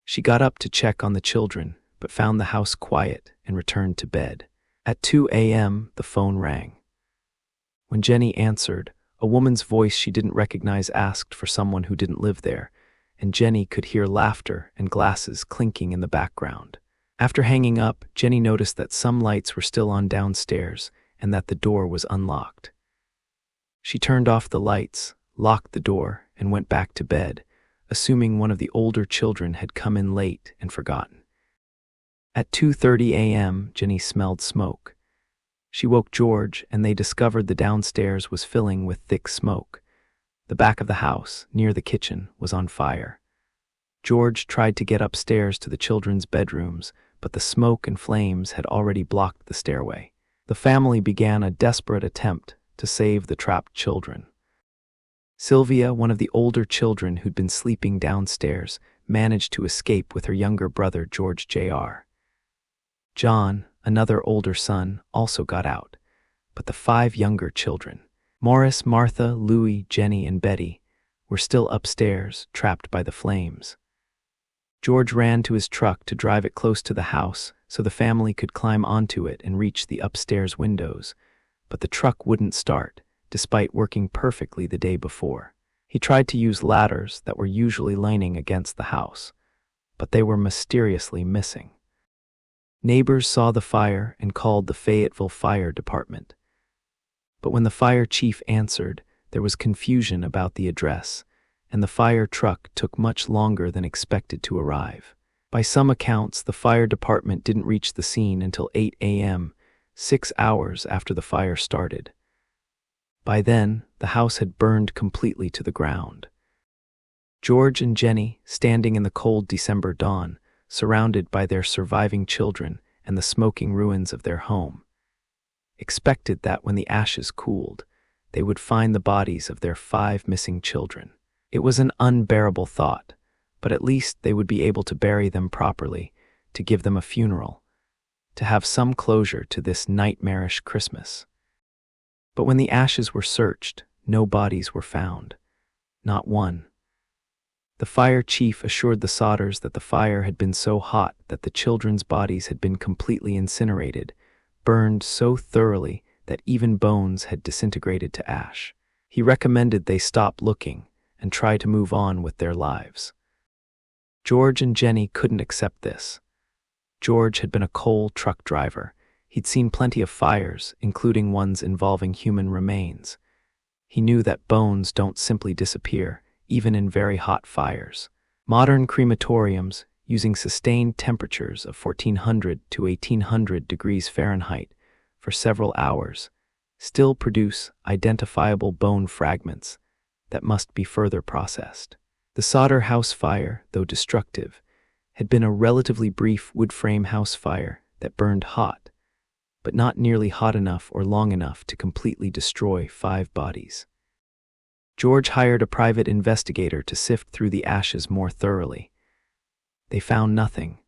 She got up to check on the children, but found the house quiet and returned to bed. At 2 a.m., the phone rang. When Jenny answered, a woman's voice she didn't recognize asked for someone who didn't live there, and Jenny could hear laughter and glasses clinking in the background. After hanging up, Jenny noticed that some lights were still on downstairs and that the door was unlocked. She turned off the lights, locked the door, and went back to bed, assuming one of the older children had come in late and forgotten. At 2:30 a.m., Jenny smelled smoke. She woke George, and they discovered the downstairs was filling with thick smoke. The back of the house, near the kitchen, was on fire. George tried to get upstairs to the children's bedrooms, but the smoke and flames had already blocked the stairway. The family began a desperate attempt to save the trapped children. Sylvia, one of the older children who'd been sleeping downstairs, managed to escape with her younger brother, George Jr. John, another older son, also got out, but the 5 younger children, Morris, Martha, Louie, Jenny, and Betty, were still upstairs, trapped by the flames. George ran to his truck to drive it close to the house so the family could climb onto it and reach the upstairs windows, but the truck wouldn't start, despite working perfectly the day before. He tried to use ladders that were usually leaning against the house, but they were mysteriously missing. Neighbors saw the fire and called the Fayetteville Fire Department. But when the fire chief answered, there was confusion about the address, and the fire truck took much longer than expected to arrive. By some accounts, the fire department didn't reach the scene until 8 a.m., 6 hours after the fire started. By then, the house had burned completely to the ground. George and Jenny, standing in the cold December dawn, surrounded by their surviving children and the smoking ruins of their home, expected that when the ashes cooled, they would find the bodies of their 5 missing children. It was an unbearable thought, but at least they would be able to bury them properly, to give them a funeral, to have some closure to this nightmarish Christmas. But when the ashes were searched, no bodies were found. Not one. The fire chief assured the Sodders that the fire had been so hot that the children's bodies had been completely incinerated, burned so thoroughly that even bones had disintegrated to ash. He recommended they stop looking and try to move on with their lives. George and Jenny couldn't accept this. George had been a coal truck driver. He'd seen plenty of fires, including ones involving human remains. He knew that bones don't simply disappear, even in very hot fires. Modern crematoriums, using sustained temperatures of 1400 to 1800 degrees Fahrenheit for several hours, still produce identifiable bone fragments that must be further processed. The Sodder house fire, though destructive, had been a relatively brief wood frame house fire that burned hot, but not nearly hot enough or long enough to completely destroy 5 bodies. George hired a private investigator to sift through the ashes more thoroughly. They found nothing.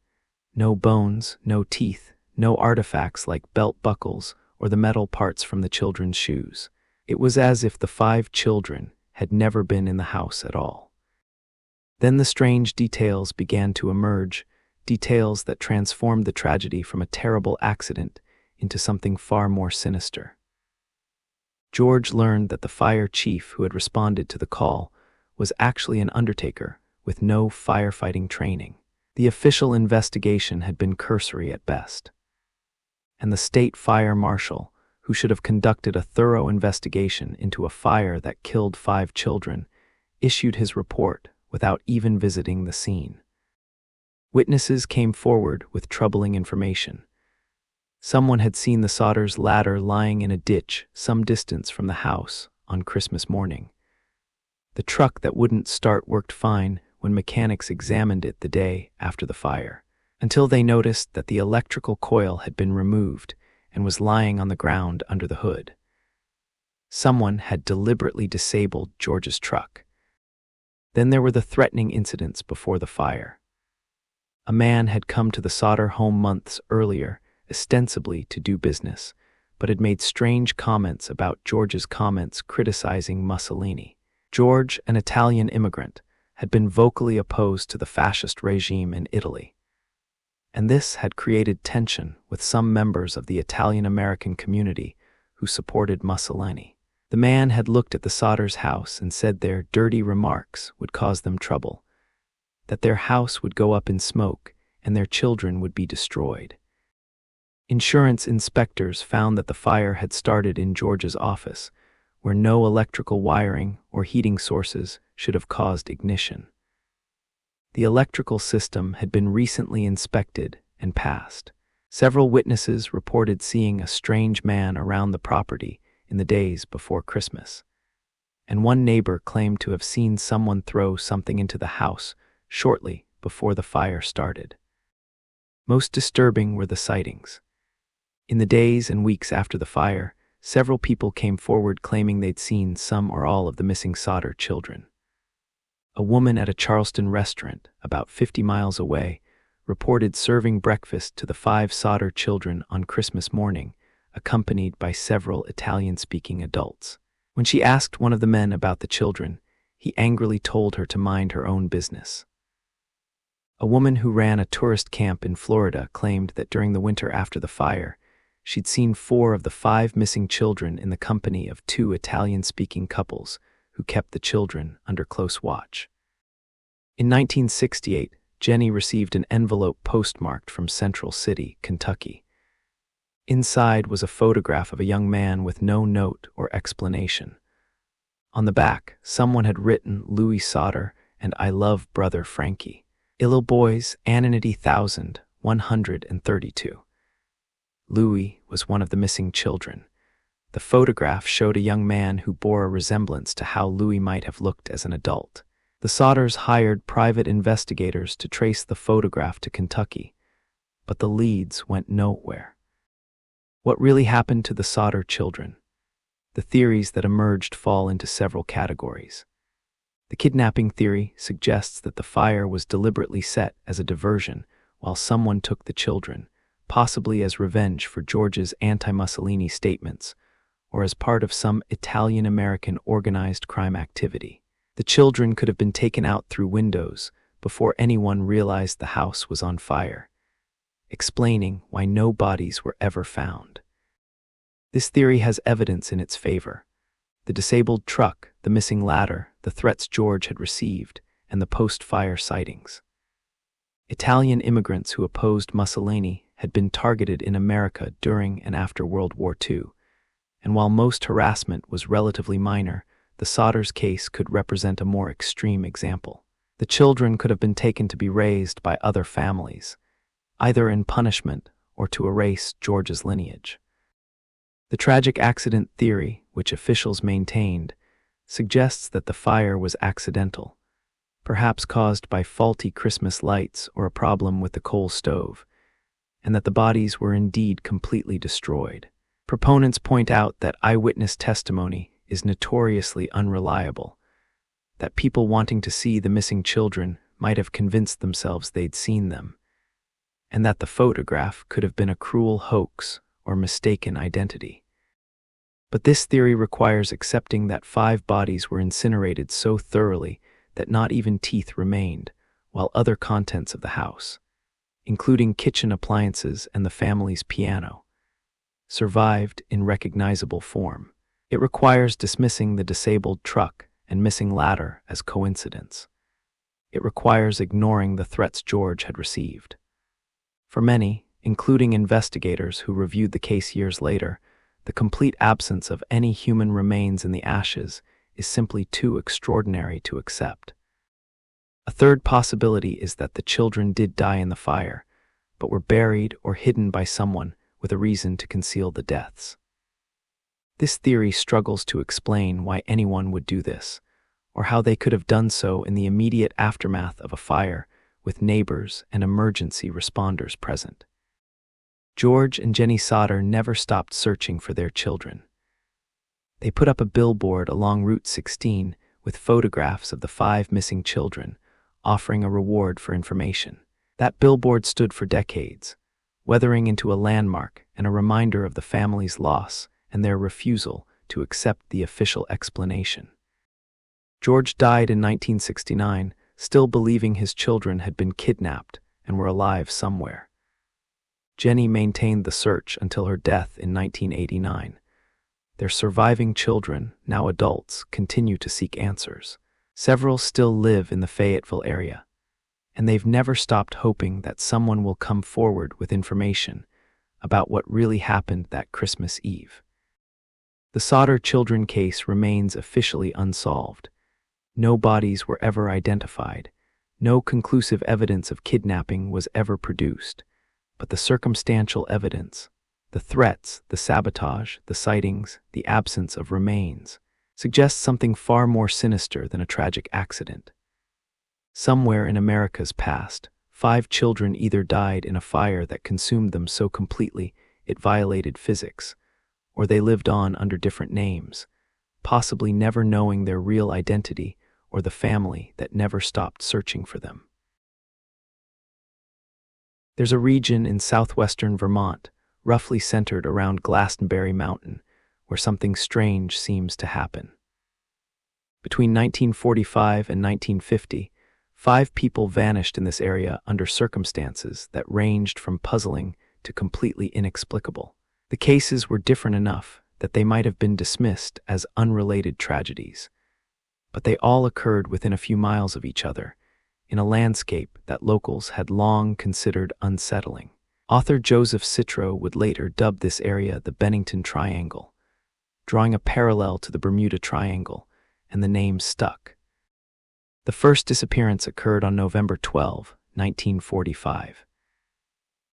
No bones, no teeth, no artifacts like belt buckles or the metal parts from the children's shoes. It was as if the 5 children had never been in the house at all. Then the strange details began to emerge, details that transformed the tragedy from a terrible accident into something far more sinister. George learned that the fire chief who had responded to the call was actually an undertaker with no firefighting training. The official investigation had been cursory at best. And the state fire marshal, who should have conducted a thorough investigation into a fire that killed 5 children, issued his report without even visiting the scene. Witnesses came forward with troubling information. Someone had seen the Sodders' ladder lying in a ditch some distance from the house on Christmas morning. The truck that wouldn't start worked fine when mechanics examined it the day after the fire, until they noticed that the electrical coil had been removed and was lying on the ground under the hood. Someone had deliberately disabled George's truck. Then there were the threatening incidents before the fire. A man had come to the Sodder home months earlier, ostensibly to do business, but had made strange comments about George's comments criticizing Mussolini. George, an Italian immigrant, had been vocally opposed to the fascist regime in Italy, and this had created tension with some members of the Italian-American community who supported Mussolini. The man had looked at the Sodders' house and said their dirty remarks would cause them trouble, that their house would go up in smoke and their children would be destroyed. Insurance inspectors found that the fire had started in George's office, where no electrical wiring or heating sources should have caused ignition. The electrical system had been recently inspected and passed. Several witnesses reported seeing a strange man around the property in the days before Christmas, and one neighbor claimed to have seen someone throw something into the house shortly before the fire started. Most disturbing were the sightings. In the days and weeks after the fire, several people came forward claiming they'd seen some or all of the missing Sodder children. A woman at a Charleston restaurant, about 50 miles away, reported serving breakfast to the 5 Sodder children on Christmas morning, accompanied by several Italian-speaking adults. When she asked one of the men about the children, he angrily told her to mind her own business. A woman who ran a tourist camp in Florida claimed that during the winter after the fire, she'd seen 4 of the 5 missing children in the company of 2 Italian-speaking couples who kept the children under close watch. In 1968, Jenny received an envelope postmarked from Central City, Kentucky. Inside was a photograph of a young man with no note or explanation. On the back, someone had written Louis Sodder and I love brother Frankie. Illo boys, Anonymity 1132. Louis was one of the missing children. The photograph showed a young man who bore a resemblance to how Louis might have looked as an adult. The Sodders hired private investigators to trace the photograph to Kentucky, but the leads went nowhere. What really happened to the Sodder children? The theories that emerged fall into several categories. The kidnapping theory suggests that the fire was deliberately set as a diversion while someone took the children, possibly as revenge for George's anti-Mussolini statements, or as part of some Italian-American organized crime activity. The children could have been taken out through windows before anyone realized the house was on fire, explaining why no bodies were ever found. This theory has evidence in its favor: the disabled truck, the missing ladder, the threats George had received, and the post-fire sightings. Italian immigrants who opposed Mussolini had been targeted in America during and after World War II, and while most harassment was relatively minor, the Sodders case could represent a more extreme example. The children could have been taken to be raised by other families, either in punishment or to erase George's lineage. The tragic accident theory, which officials maintained, suggests that the fire was accidental, perhaps caused by faulty Christmas lights or a problem with the coal stove, and that the bodies were indeed completely destroyed. Proponents point out that eyewitness testimony is notoriously unreliable, that people wanting to see the missing children might have convinced themselves they'd seen them, and that the photograph could have been a cruel hoax or mistaken identity. But this theory requires accepting that 5 bodies were incinerated so thoroughly that not even teeth remained, while other contents of the house, including kitchen appliances and the family's piano, survived in recognizable form. It requires dismissing the disabled truck and missing ladder as coincidence. It requires ignoring the threats George had received. For many, including investigators who reviewed the case years later, the complete absence of any human remains in the ashes is simply too extraordinary to accept. A third possibility is that the children did die in the fire, but were buried or hidden by someone with a reason to conceal the deaths. This theory struggles to explain why anyone would do this, or how they could have done so in the immediate aftermath of a fire with neighbors and emergency responders present. George and Jenny Sodder never stopped searching for their children. They put up a billboard along Route 16 with photographs of the 5 missing children, offering a reward for information. That billboard stood for decades, weathering into a landmark and a reminder of the family's loss and their refusal to accept the official explanation. George died in 1969, still believing his children had been kidnapped and were alive somewhere. Jenny maintained the search until her death in 1989. Their surviving children, now adults, continue to seek answers. Several still live in the Fayetteville area, and they've never stopped hoping that someone will come forward with information about what really happened that Christmas Eve. The Sodder children case remains officially unsolved. No bodies were ever identified. No conclusive evidence of kidnapping was ever produced, but the circumstantial evidence, the threats, the sabotage, the sightings, the absence of remains, suggests something far more sinister than a tragic accident. Somewhere in America's past, 5 children either died in a fire that consumed them so completely it violated physics, or they lived on under different names, possibly never knowing their real identity or the family that never stopped searching for them. There's a region in southwestern Vermont, roughly centered around Glastonbury Mountain, where something strange seems to happen. Between 1945 and 1950, 5 people vanished in this area under circumstances that ranged from puzzling to completely inexplicable. The cases were different enough that they might have been dismissed as unrelated tragedies, but they all occurred within a few miles of each other, in a landscape that locals had long considered unsettling. Author Joseph Citro would later dub this area the Bennington Triangle, drawing a parallel to the Bermuda Triangle, and the name stuck. The first disappearance occurred on November 12, 1945.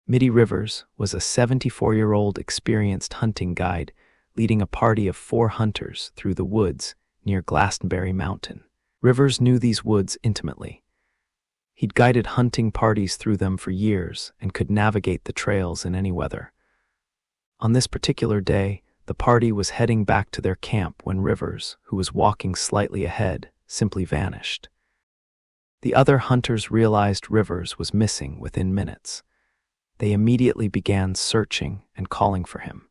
Mitty Rivers was a 74-year-old experienced hunting guide leading a party of 4 hunters through the woods near Glastonbury Mountain. Rivers knew these woods intimately. He'd guided hunting parties through them for years and could navigate the trails in any weather. On this particular day, the party was heading back to their camp when Rivers, who was walking slightly ahead, simply vanished. The other hunters realized Rivers was missing within minutes. They immediately began searching and calling for him.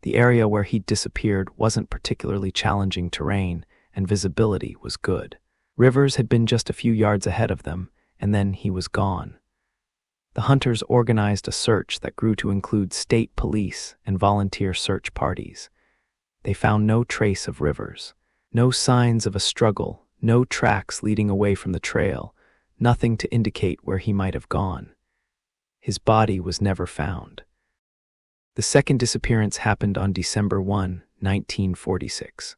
The area where he'd disappeared wasn't particularly challenging terrain, and visibility was good. Rivers had been just a few yards ahead of them, and then he was gone. The hunters organized a search that grew to include state police and volunteer search parties. They found no trace of Rivers, no signs of a struggle, no tracks leading away from the trail, nothing to indicate where he might have gone. His body was never found. The second disappearance happened on December 1, 1946.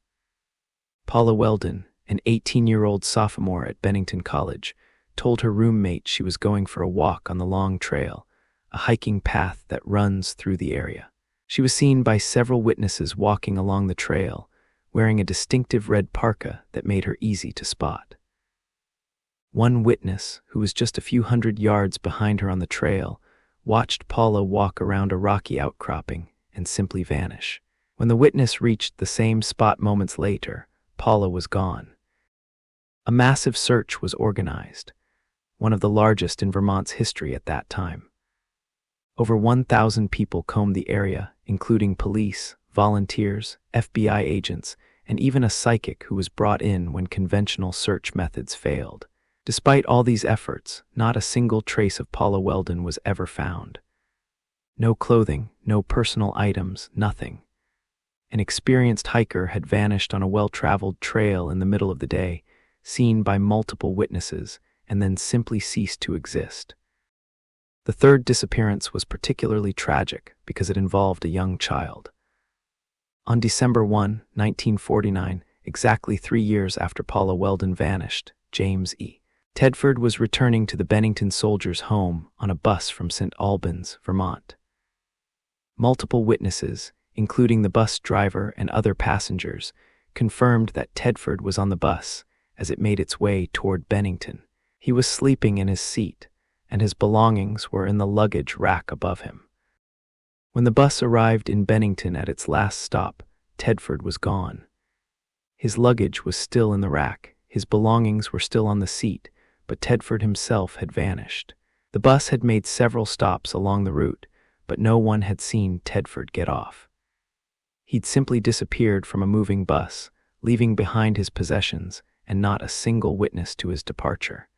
Paula Weldon, an 18-year-old sophomore at Bennington College, told her roommate she was going for a walk on the long trail, a hiking path that runs through the area. She was seen by several witnesses walking along the trail, wearing a distinctive red parka that made her easy to spot. One witness, who was just a few hundred yards behind her on the trail, watched Paula walk around a rocky outcropping and simply vanish. When the witness reached the same spot moments later, Paula was gone. A massive search was organized, one of the largest in Vermont's history at that time. Over 1,000 people combed the area, including police, volunteers, FBI agents, and even a psychic who was brought in when conventional search methods failed. Despite all these efforts, not a single trace of Paula Weldon was ever found. No clothing, no personal items, nothing. An experienced hiker had vanished on a well-traveled trail in the middle of the day, seen by multiple witnesses, and then simply ceased to exist. The third disappearance was particularly tragic because it involved a young child. On December 1, 1949, exactly 3 years after Paula Weldon vanished, James E. Tedford was returning to the Bennington soldiers' home on a bus from St. Albans, Vermont. Multiple witnesses, including the bus driver and other passengers, confirmed that Tedford was on the bus as it made its way toward Bennington. He was sleeping in his seat, and his belongings were in the luggage rack above him. When the bus arrived in Bennington at its last stop, Tedford was gone. His luggage was still in the rack, his belongings were still on the seat, but Tedford himself had vanished. The bus had made several stops along the route, but no one had seen Tedford get off. He'd simply disappeared from a moving bus, leaving behind his possessions and not a single witness to his departure.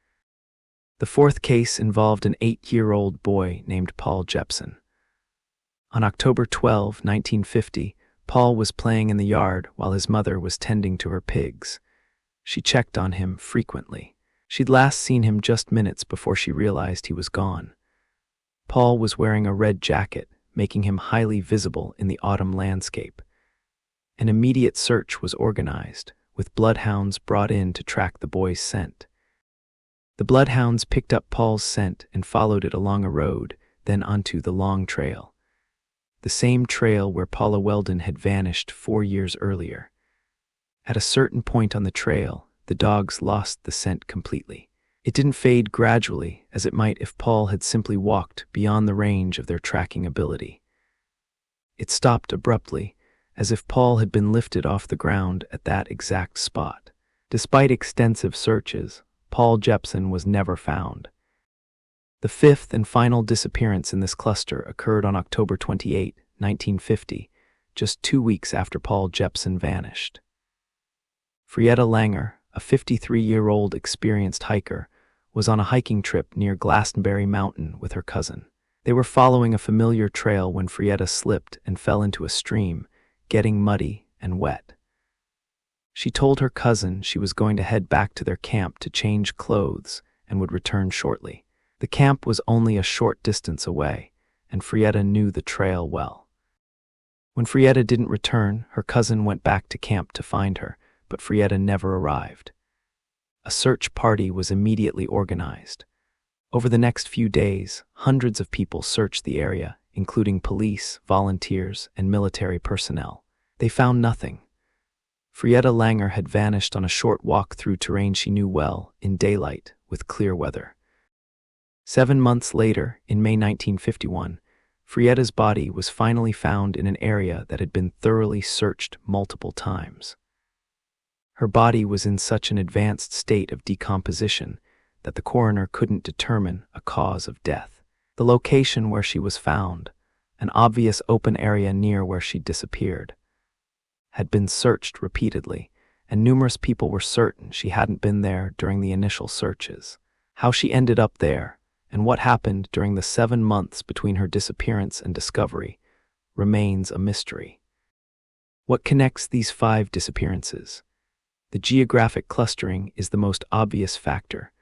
The fourth case involved an 8-year-old boy named Paul Jepson. On October 12, 1950, Paul was playing in the yard while his mother was tending to her pigs. She checked on him frequently. She'd last seen him just minutes before she realized he was gone. Paul was wearing a red jacket, making him highly visible in the autumn landscape. An immediate search was organized, with bloodhounds brought in to track the boy's scent. The bloodhounds picked up Paul's scent and followed it along a road, then onto the long trail. The same trail where Paula Weldon had vanished 4 years earlier. At a certain point on the trail, the dogs lost the scent completely. It didn't fade gradually, as it might if Paul had simply walked beyond the range of their tracking ability. It stopped abruptly, as if Paul had been lifted off the ground at that exact spot. Despite extensive searches, Paul Jepson was never found. The fifth and final disappearance in this cluster occurred on October 28, 1950, just 2 weeks after Paul Jepson vanished. Frietta Langer, a 53-year-old experienced hiker, was on a hiking trip near Glastonbury Mountain with her cousin. They were following a familiar trail when Frietta slipped and fell into a stream, getting muddy and wet. She told her cousin she was going to head back to their camp to change clothes and would return shortly. The camp was only a short distance away, and Frietta knew the trail well. When Frietta didn't return, her cousin went back to camp to find her, but Frietta never arrived. A search party was immediately organized. Over the next few days, hundreds of people searched the area, including police, volunteers, and military personnel. They found nothing. Frietta Langer had vanished on a short walk through terrain she knew well, in daylight, with clear weather. 7 months later, in May 1951, Frietta's body was finally found in an area that had been thoroughly searched multiple times. Her body was in such an advanced state of decomposition that the coroner couldn't determine a cause of death. The location where she was found, an obvious open area near where she'd disappeared, had been searched repeatedly, and numerous people were certain she hadn't been there during the initial searches. How she ended up there, and what happened during the 7 months between her disappearance and discovery, remains a mystery. What connects these 5 disappearances? The geographic clustering is the most obvious factor.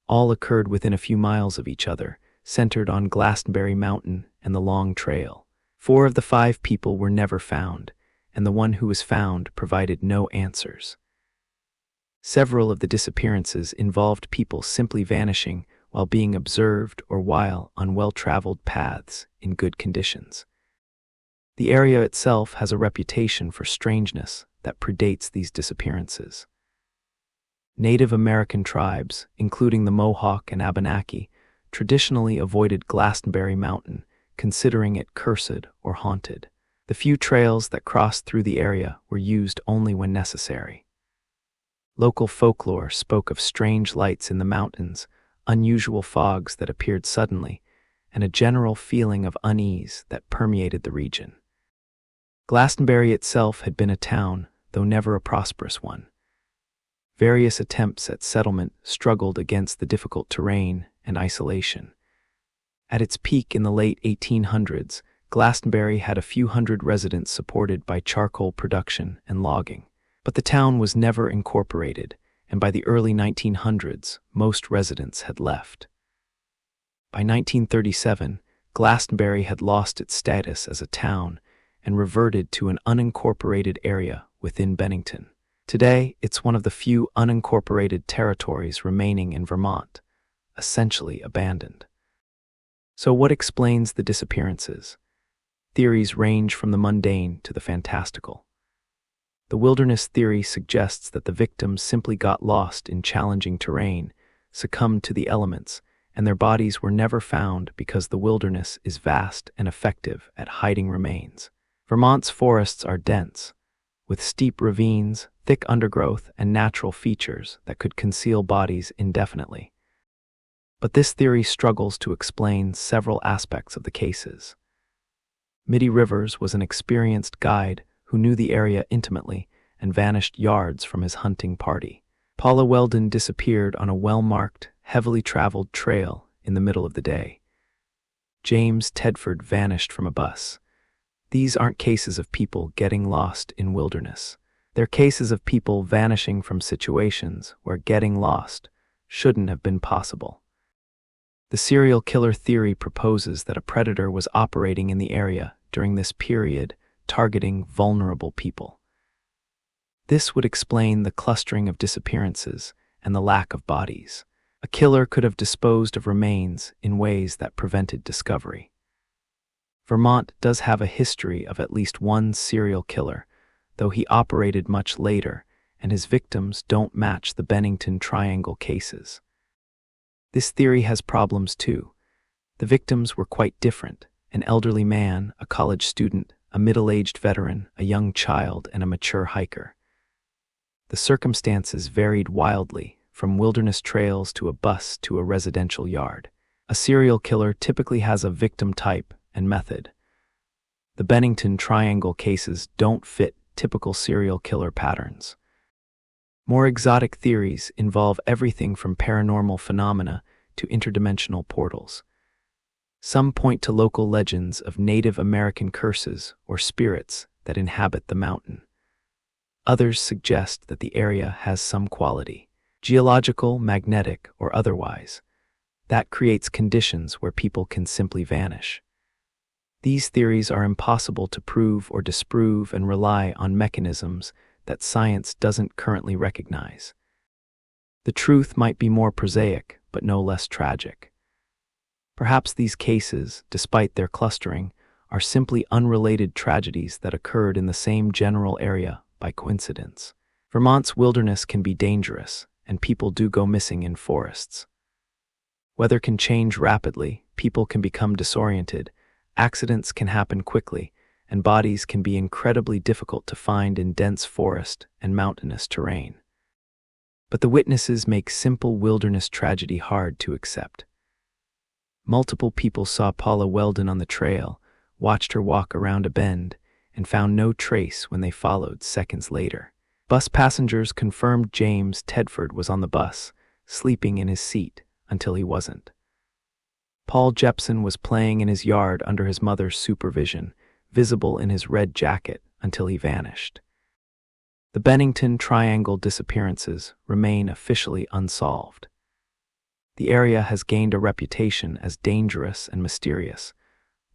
All occurred within a few miles of each other, centered on Glastonbury Mountain and the Long Trail. 4 of the 5 people were never found, and the one who was found provided no answers. Several of the disappearances involved people simply vanishing while being observed or while on well-traveled paths in good conditions. The area itself has a reputation for strangeness that predates these disappearances. Native American tribes, including the Mohawk and Abenaki, traditionally avoided Glastonbury Mountain, considering it cursed or haunted. The few trails that crossed through the area were used only when necessary. Local folklore spoke of strange lights in the mountains, unusual fogs that appeared suddenly, and a general feeling of unease that permeated the region. Glastonbury itself had been a town, though never a prosperous one. Various attempts at settlement struggled against the difficult terrain and isolation. At its peak in the late 1800s, Glastonbury had a few hundred residents supported by charcoal production and logging. But the town was never incorporated, and by the early 1900s, most residents had left. By 1937, Glastonbury had lost its status as a town and reverted to an unincorporated area within Bennington. Today, it's one of the few unincorporated territories remaining in Vermont, essentially abandoned. So what explains the disappearances? Theories range from the mundane to the fantastical. The wilderness theory suggests that the victims simply got lost in challenging terrain, succumbed to the elements, and their bodies were never found because the wilderness is vast and effective at hiding remains. Vermont's forests are dense, with steep ravines, thick undergrowth, and natural features that could conceal bodies indefinitely. But this theory struggles to explain several aspects of the cases. Mitty Rivers was an experienced guide who knew the area intimately and vanished yards from his hunting party. Paula Weldon disappeared on a well-marked, heavily traveled trail in the middle of the day. James Tedford vanished from a bus. These aren't cases of people getting lost in wilderness. They're cases of people vanishing from situations where getting lost shouldn't have been possible. The serial killer theory proposes that a predator was operating in the area during this period, targeting vulnerable people. This would explain the clustering of disappearances and the lack of bodies. A killer could have disposed of remains in ways that prevented discovery. Vermont does have a history of at least one serial killer, though he operated much later, and his victims don't match the Bennington Triangle cases. This theory has problems too. The victims were quite different: an elderly man, a college student, a middle-aged veteran, a young child, and a mature hiker. The circumstances varied wildly, from wilderness trails to a bus to a residential yard. A serial killer typically has a victim type and method. The Bennington Triangle cases don't fit typical serial killer patterns. More exotic theories involve everything from paranormal phenomena to interdimensional portals. Some point to local legends of Native American curses or spirits that inhabit the mountain. Others suggest that the area has some quality, geological, magnetic, or otherwise, that creates conditions where people can simply vanish. These theories are impossible to prove or disprove and rely on mechanisms that science doesn't currently recognize. The truth might be more prosaic, but no less tragic. Perhaps these cases, despite their clustering, are simply unrelated tragedies that occurred in the same general area by coincidence. Vermont's wilderness can be dangerous, and people do go missing in forests. Weather can change rapidly, people can become disoriented, accidents can happen quickly, and bodies can be incredibly difficult to find in dense forest and mountainous terrain. But the witnesses make simple wilderness tragedy hard to accept. Multiple people saw Paula Weldon on the trail, watched her walk around a bend, and found no trace when they followed seconds later. Bus passengers confirmed James Tedford was on the bus, sleeping in his seat until he wasn't. Paul Jepson was playing in his yard under his mother's supervision, visible in his red jacket, until he vanished. The Bennington Triangle disappearances remain officially unsolved. The area has gained a reputation as dangerous and mysterious,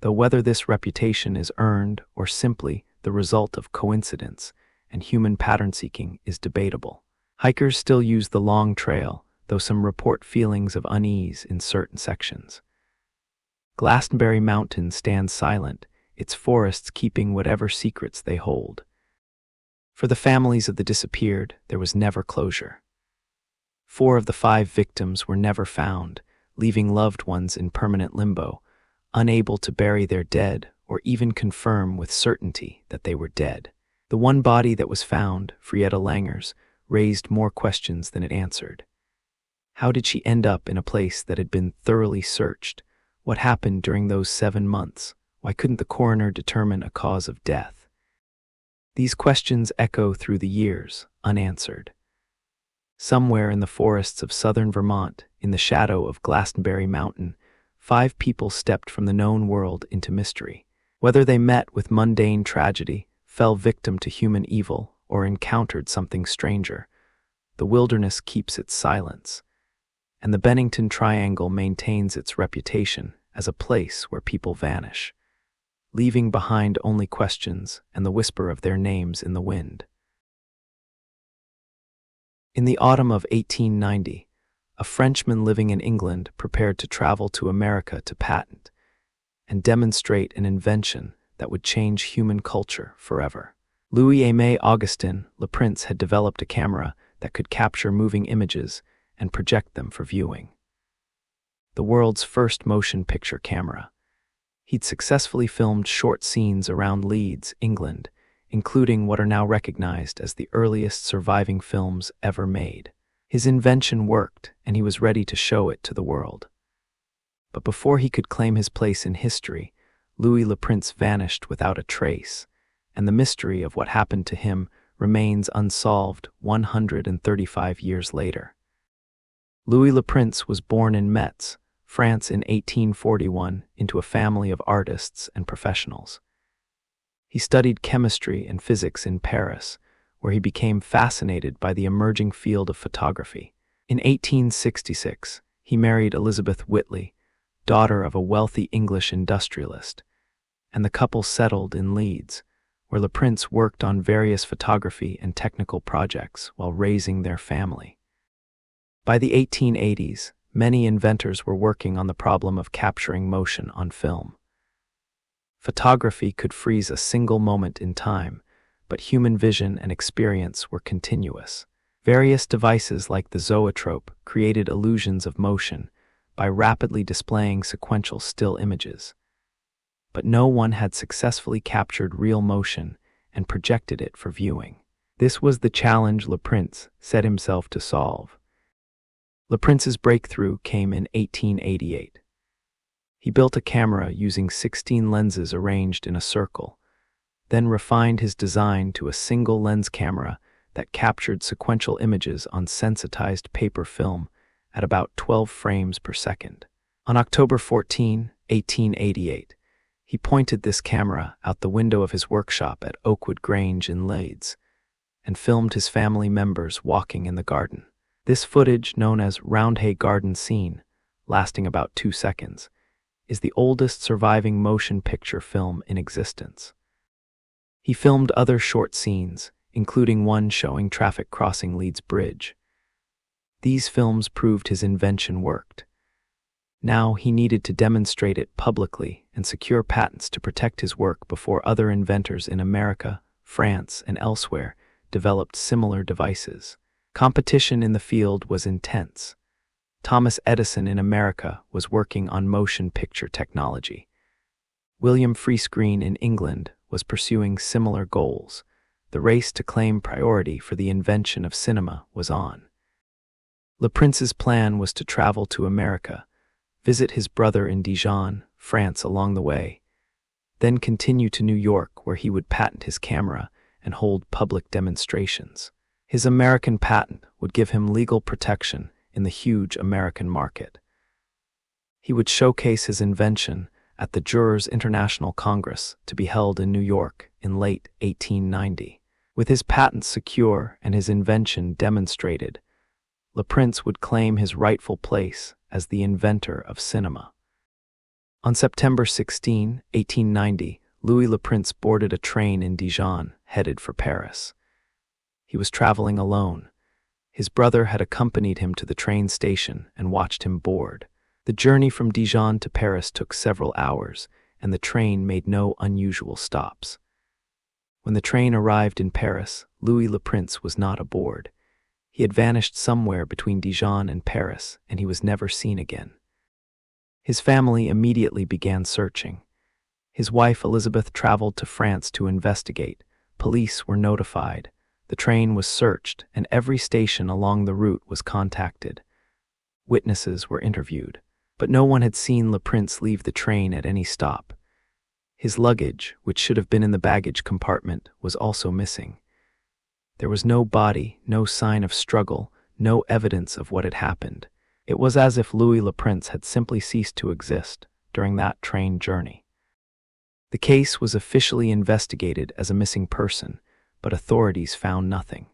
though whether this reputation is earned or simply the result of coincidence and human pattern-seeking is debatable. Hikers still use the long trail, though some report feelings of unease in certain sections. Glastonbury Mountain stands silent, its forests keeping whatever secrets they hold. For the families of the disappeared, there was never closure. 4 of the 5 victims were never found, leaving loved ones in permanent limbo, unable to bury their dead or even confirm with certainty that they were dead. The one body that was found, Frieda Langer's, raised more questions than it answered. How did she end up in a place that had been thoroughly searched? What happened during those 7 months? Why couldn't the coroner determine a cause of death? These questions echo through the years, unanswered. Somewhere in the forests of southern Vermont, in the shadow of Glastonbury Mountain, 5 people stepped from the known world into mystery. Whether they met with mundane tragedy, fell victim to human evil, or encountered something stranger, the wilderness keeps its silence, and the Bennington Triangle maintains its reputation as a place where people vanish, leaving behind only questions and the whisper of their names in the wind. In the autumn of 1890, a Frenchman living in England prepared to travel to America to patent and demonstrate an invention that would change human culture forever. Louis-Aimé Augustin Le Prince had developed a camera that could capture moving images and project them for viewing. The world's first motion picture camera. He'd successfully filmed short scenes around Leeds, England, including what are now recognized as the earliest surviving films ever made. His invention worked, and he was ready to show it to the world. But before he could claim his place in history, Louis Le Prince vanished without a trace, and the mystery of what happened to him remains unsolved 135 years later. Louis Le Prince was born in Metz, France in 1841 into a family of artists and professionals. He studied chemistry and physics in Paris, where he became fascinated by the emerging field of photography. In 1866, he married Elizabeth Whitley, daughter of a wealthy English industrialist, and the couple settled in Leeds, where Le Prince worked on various photography and technical projects while raising their family. By the 1880s, many inventors were working on the problem of capturing motion on film. Photography could freeze a single moment in time, but human vision and experience were continuous. Various devices like the zoetrope created illusions of motion by rapidly displaying sequential still images. But no one had successfully captured real motion and projected it for viewing. This was the challenge Le Prince set himself to solve. Le Prince's breakthrough came in 1888. He built a camera using 16 lenses arranged in a circle, then refined his design to a single lens camera that captured sequential images on sensitized paper film at about 12 frames per second. On October 14, 1888, he pointed this camera out the window of his workshop at Oakwood Grange in Leeds and filmed his family members walking in the garden. This footage, known as Roundhay Garden Scene, lasting about 2 seconds, is the oldest surviving motion picture film in existence. He filmed other short scenes, including one showing traffic crossing Leeds Bridge. These films proved his invention worked. Now he needed to demonstrate it publicly and secure patents to protect his work before other inventors in America, France, and elsewhere developed similar devices. Competition in the field was intense. Thomas Edison in America was working on motion picture technology. William Freescreen in England was pursuing similar goals. The race to claim priority for the invention of cinema was on. Le Prince's plan was to travel to America, visit his brother in Dijon, France along the way, then continue to New York where he would patent his camera and hold public demonstrations. His American patent would give him legal protection in the huge American market. He would showcase his invention at the Jurors International Congress to be held in New York in late 1890. With his patents secure and his invention demonstrated, Le Prince would claim his rightful place as the inventor of cinema. On September 16, 1890, Louis Le Prince boarded a train in Dijon, headed for Paris. He was traveling alone. His brother had accompanied him to the train station and watched him board. The journey from Dijon to Paris took several hours, and the train made no unusual stops. When the train arrived in Paris, Louis Le Prince was not aboard. He had vanished somewhere between Dijon and Paris, and he was never seen again. His family immediately began searching. His wife Elizabeth traveled to France to investigate. Police were notified. The train was searched, and every station along the route was contacted. Witnesses were interviewed, but no one had seen Le Prince leave the train at any stop. His luggage, which should have been in the baggage compartment, was also missing. There was no body, no sign of struggle, no evidence of what had happened. It was as if Louis Le Prince had simply ceased to exist during that train journey. The case was officially investigated as a missing person, but authorities found nothing.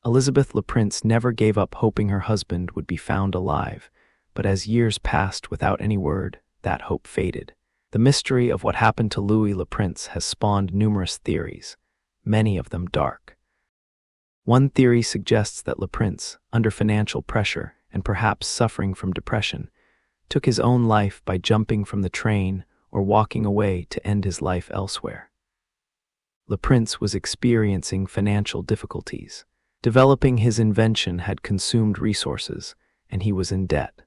Elizabeth Le Prince never gave up hoping her husband would be found alive, but as years passed without any word, that hope faded. The mystery of what happened to Louis Le Prince has spawned numerous theories, many of them dark. One theory suggests that Le Prince, under financial pressure and perhaps suffering from depression, took his own life by jumping from the train or walking away to end his life elsewhere. Le Prince was experiencing financial difficulties. Developing his invention had consumed resources, and he was in debt.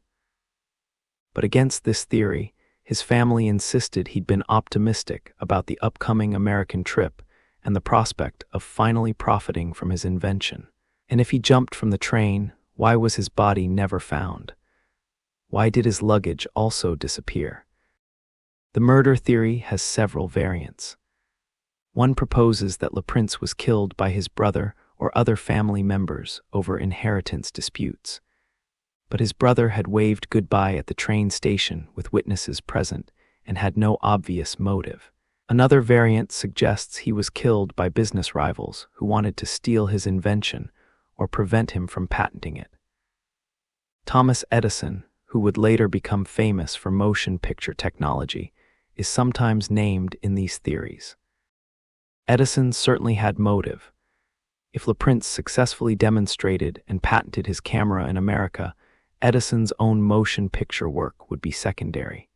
But against this theory, his family insisted he'd been optimistic about the upcoming American trip and the prospect of finally profiting from his invention. And if he jumped from the train, why was his body never found? Why did his luggage also disappear? The murder theory has several variants. One proposes that Le Prince was killed by his brother or other family members over inheritance disputes. But his brother had waved goodbye at the train station with witnesses present and had no obvious motive. Another variant suggests he was killed by business rivals who wanted to steal his invention or prevent him from patenting it. Thomas Edison, who would later become famous for motion picture technology, is sometimes named in these theories. Edison certainly had motive. If Le Prince successfully demonstrated and patented his camera in America, Edison's own motion picture work would be secondary.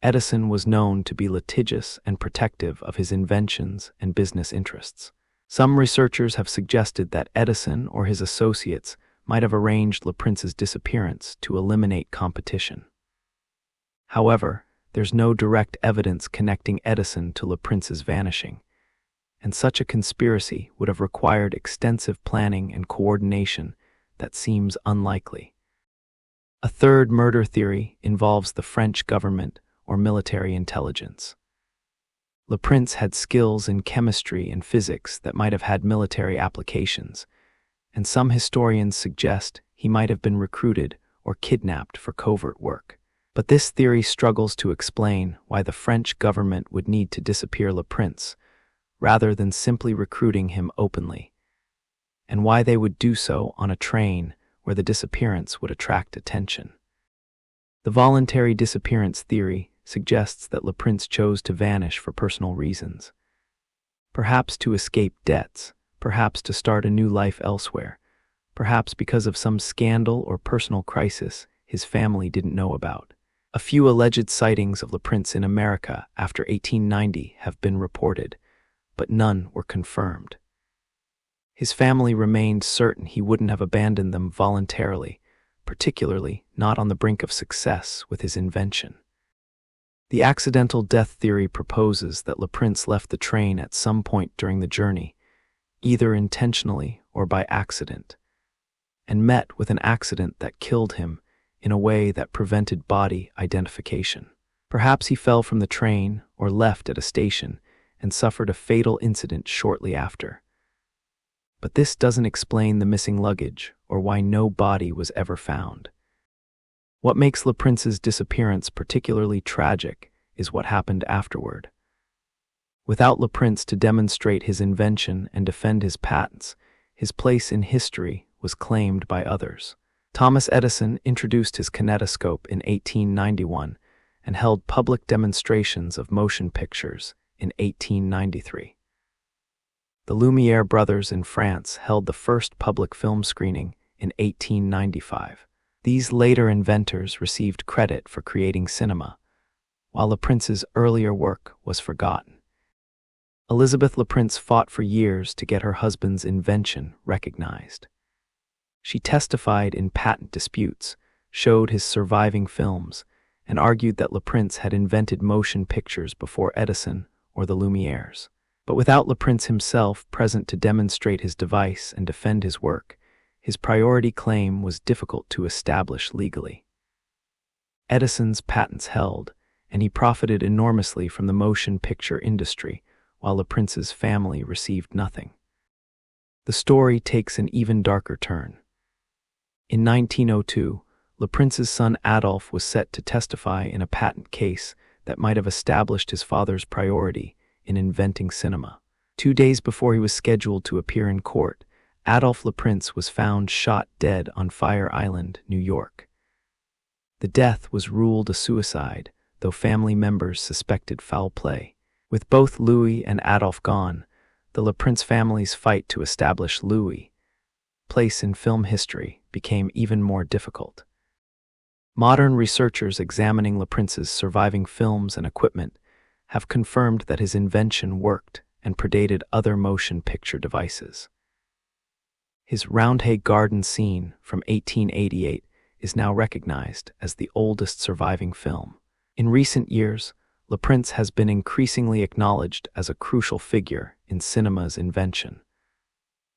Edison was known to be litigious and protective of his inventions and business interests. Some researchers have suggested that Edison or his associates might have arranged Le Prince's disappearance to eliminate competition. However, there's no direct evidence connecting Edison to Le Prince's vanishing, and such a conspiracy would have required extensive planning and coordination that seems unlikely. A third murder theory involves the French government or military intelligence. Le Prince had skills in chemistry and physics that might have had military applications, and some historians suggest he might have been recruited or kidnapped for covert work. But this theory struggles to explain why the French government would need to disappear Le Prince, rather than simply recruiting him openly, and why they would do so on a train where the disappearance would attract attention. The voluntary disappearance theory suggests that Le Prince chose to vanish for personal reasons, perhaps to escape debts, perhaps to start a new life elsewhere, perhaps because of some scandal or personal crisis his family didn't know about. A few alleged sightings of Le Prince in America after 1890 have been reported, but none were confirmed. His family remained certain he wouldn't have abandoned them voluntarily, particularly not on the brink of success with his invention. The accidental death theory proposes that Le Prince left the train at some point during the journey, either intentionally or by accident, and met with an accident that killed him in a way that prevented body identification. Perhaps he fell from the train or left at a station and suffered a fatal incident shortly after. But this doesn't explain the missing luggage or why no body was ever found. What makes Le Prince's disappearance particularly tragic is what happened afterward. Without Le Prince to demonstrate his invention and defend his patents, his place in history was claimed by others. Thomas Edison introduced his kinetoscope in 1891 and held public demonstrations of motion pictures in 1893. The Lumiere brothers in France held the first public film screening in 1895. These later inventors received credit for creating cinema, while Le Prince's earlier work was forgotten. Elizabeth Le Prince fought for years to get her husband's invention recognized. She testified in patent disputes, showed his surviving films, and argued that Le Prince had invented motion pictures before Edison or the Lumieres. But without Le Prince himself present to demonstrate his device and defend his work, his priority claim was difficult to establish legally. Edison's patents held, and he profited enormously from the motion picture industry, while Le Prince's family received nothing. The story takes an even darker turn. In 1902, Le Prince's son Adolphe was set to testify in a patent case that might have established his father's priority in inventing cinema. 2 days before he was scheduled to appear in court, Adolphe Le Prince was found shot dead on Fire Island, New York. The death was ruled a suicide, though family members suspected foul play. With both Louis and Adolphe gone, the Le Prince family's fight to establish Louis' place in film history became even more difficult. Modern researchers examining Le Prince's surviving films and equipment have confirmed that his invention worked and predated other motion picture devices. His Roundhay Garden scene from 1888 is now recognized as the oldest surviving film. In recent years, Le Prince has been increasingly acknowledged as a crucial figure in cinema's invention.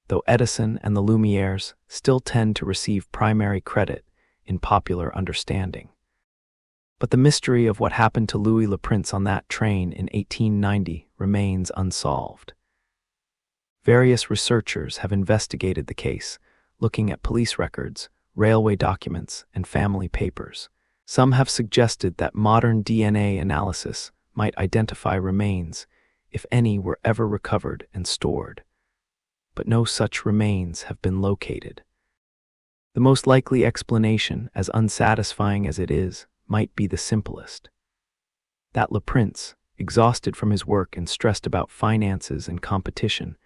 Though Edison and the Lumieres still tend to receive primary credit in popular understanding. But the mystery of what happened to Louis Le Prince on that train in 1890 remains unsolved. Various researchers have investigated the case, looking at police records, railway documents, and family papers. Some have suggested that modern DNA analysis might identify remains, if any were ever recovered and stored. But no such remains have been located. The most likely explanation, as unsatisfying as it is, might be the simplest. That Le Prince, exhausted from his work and stressed about finances and competition,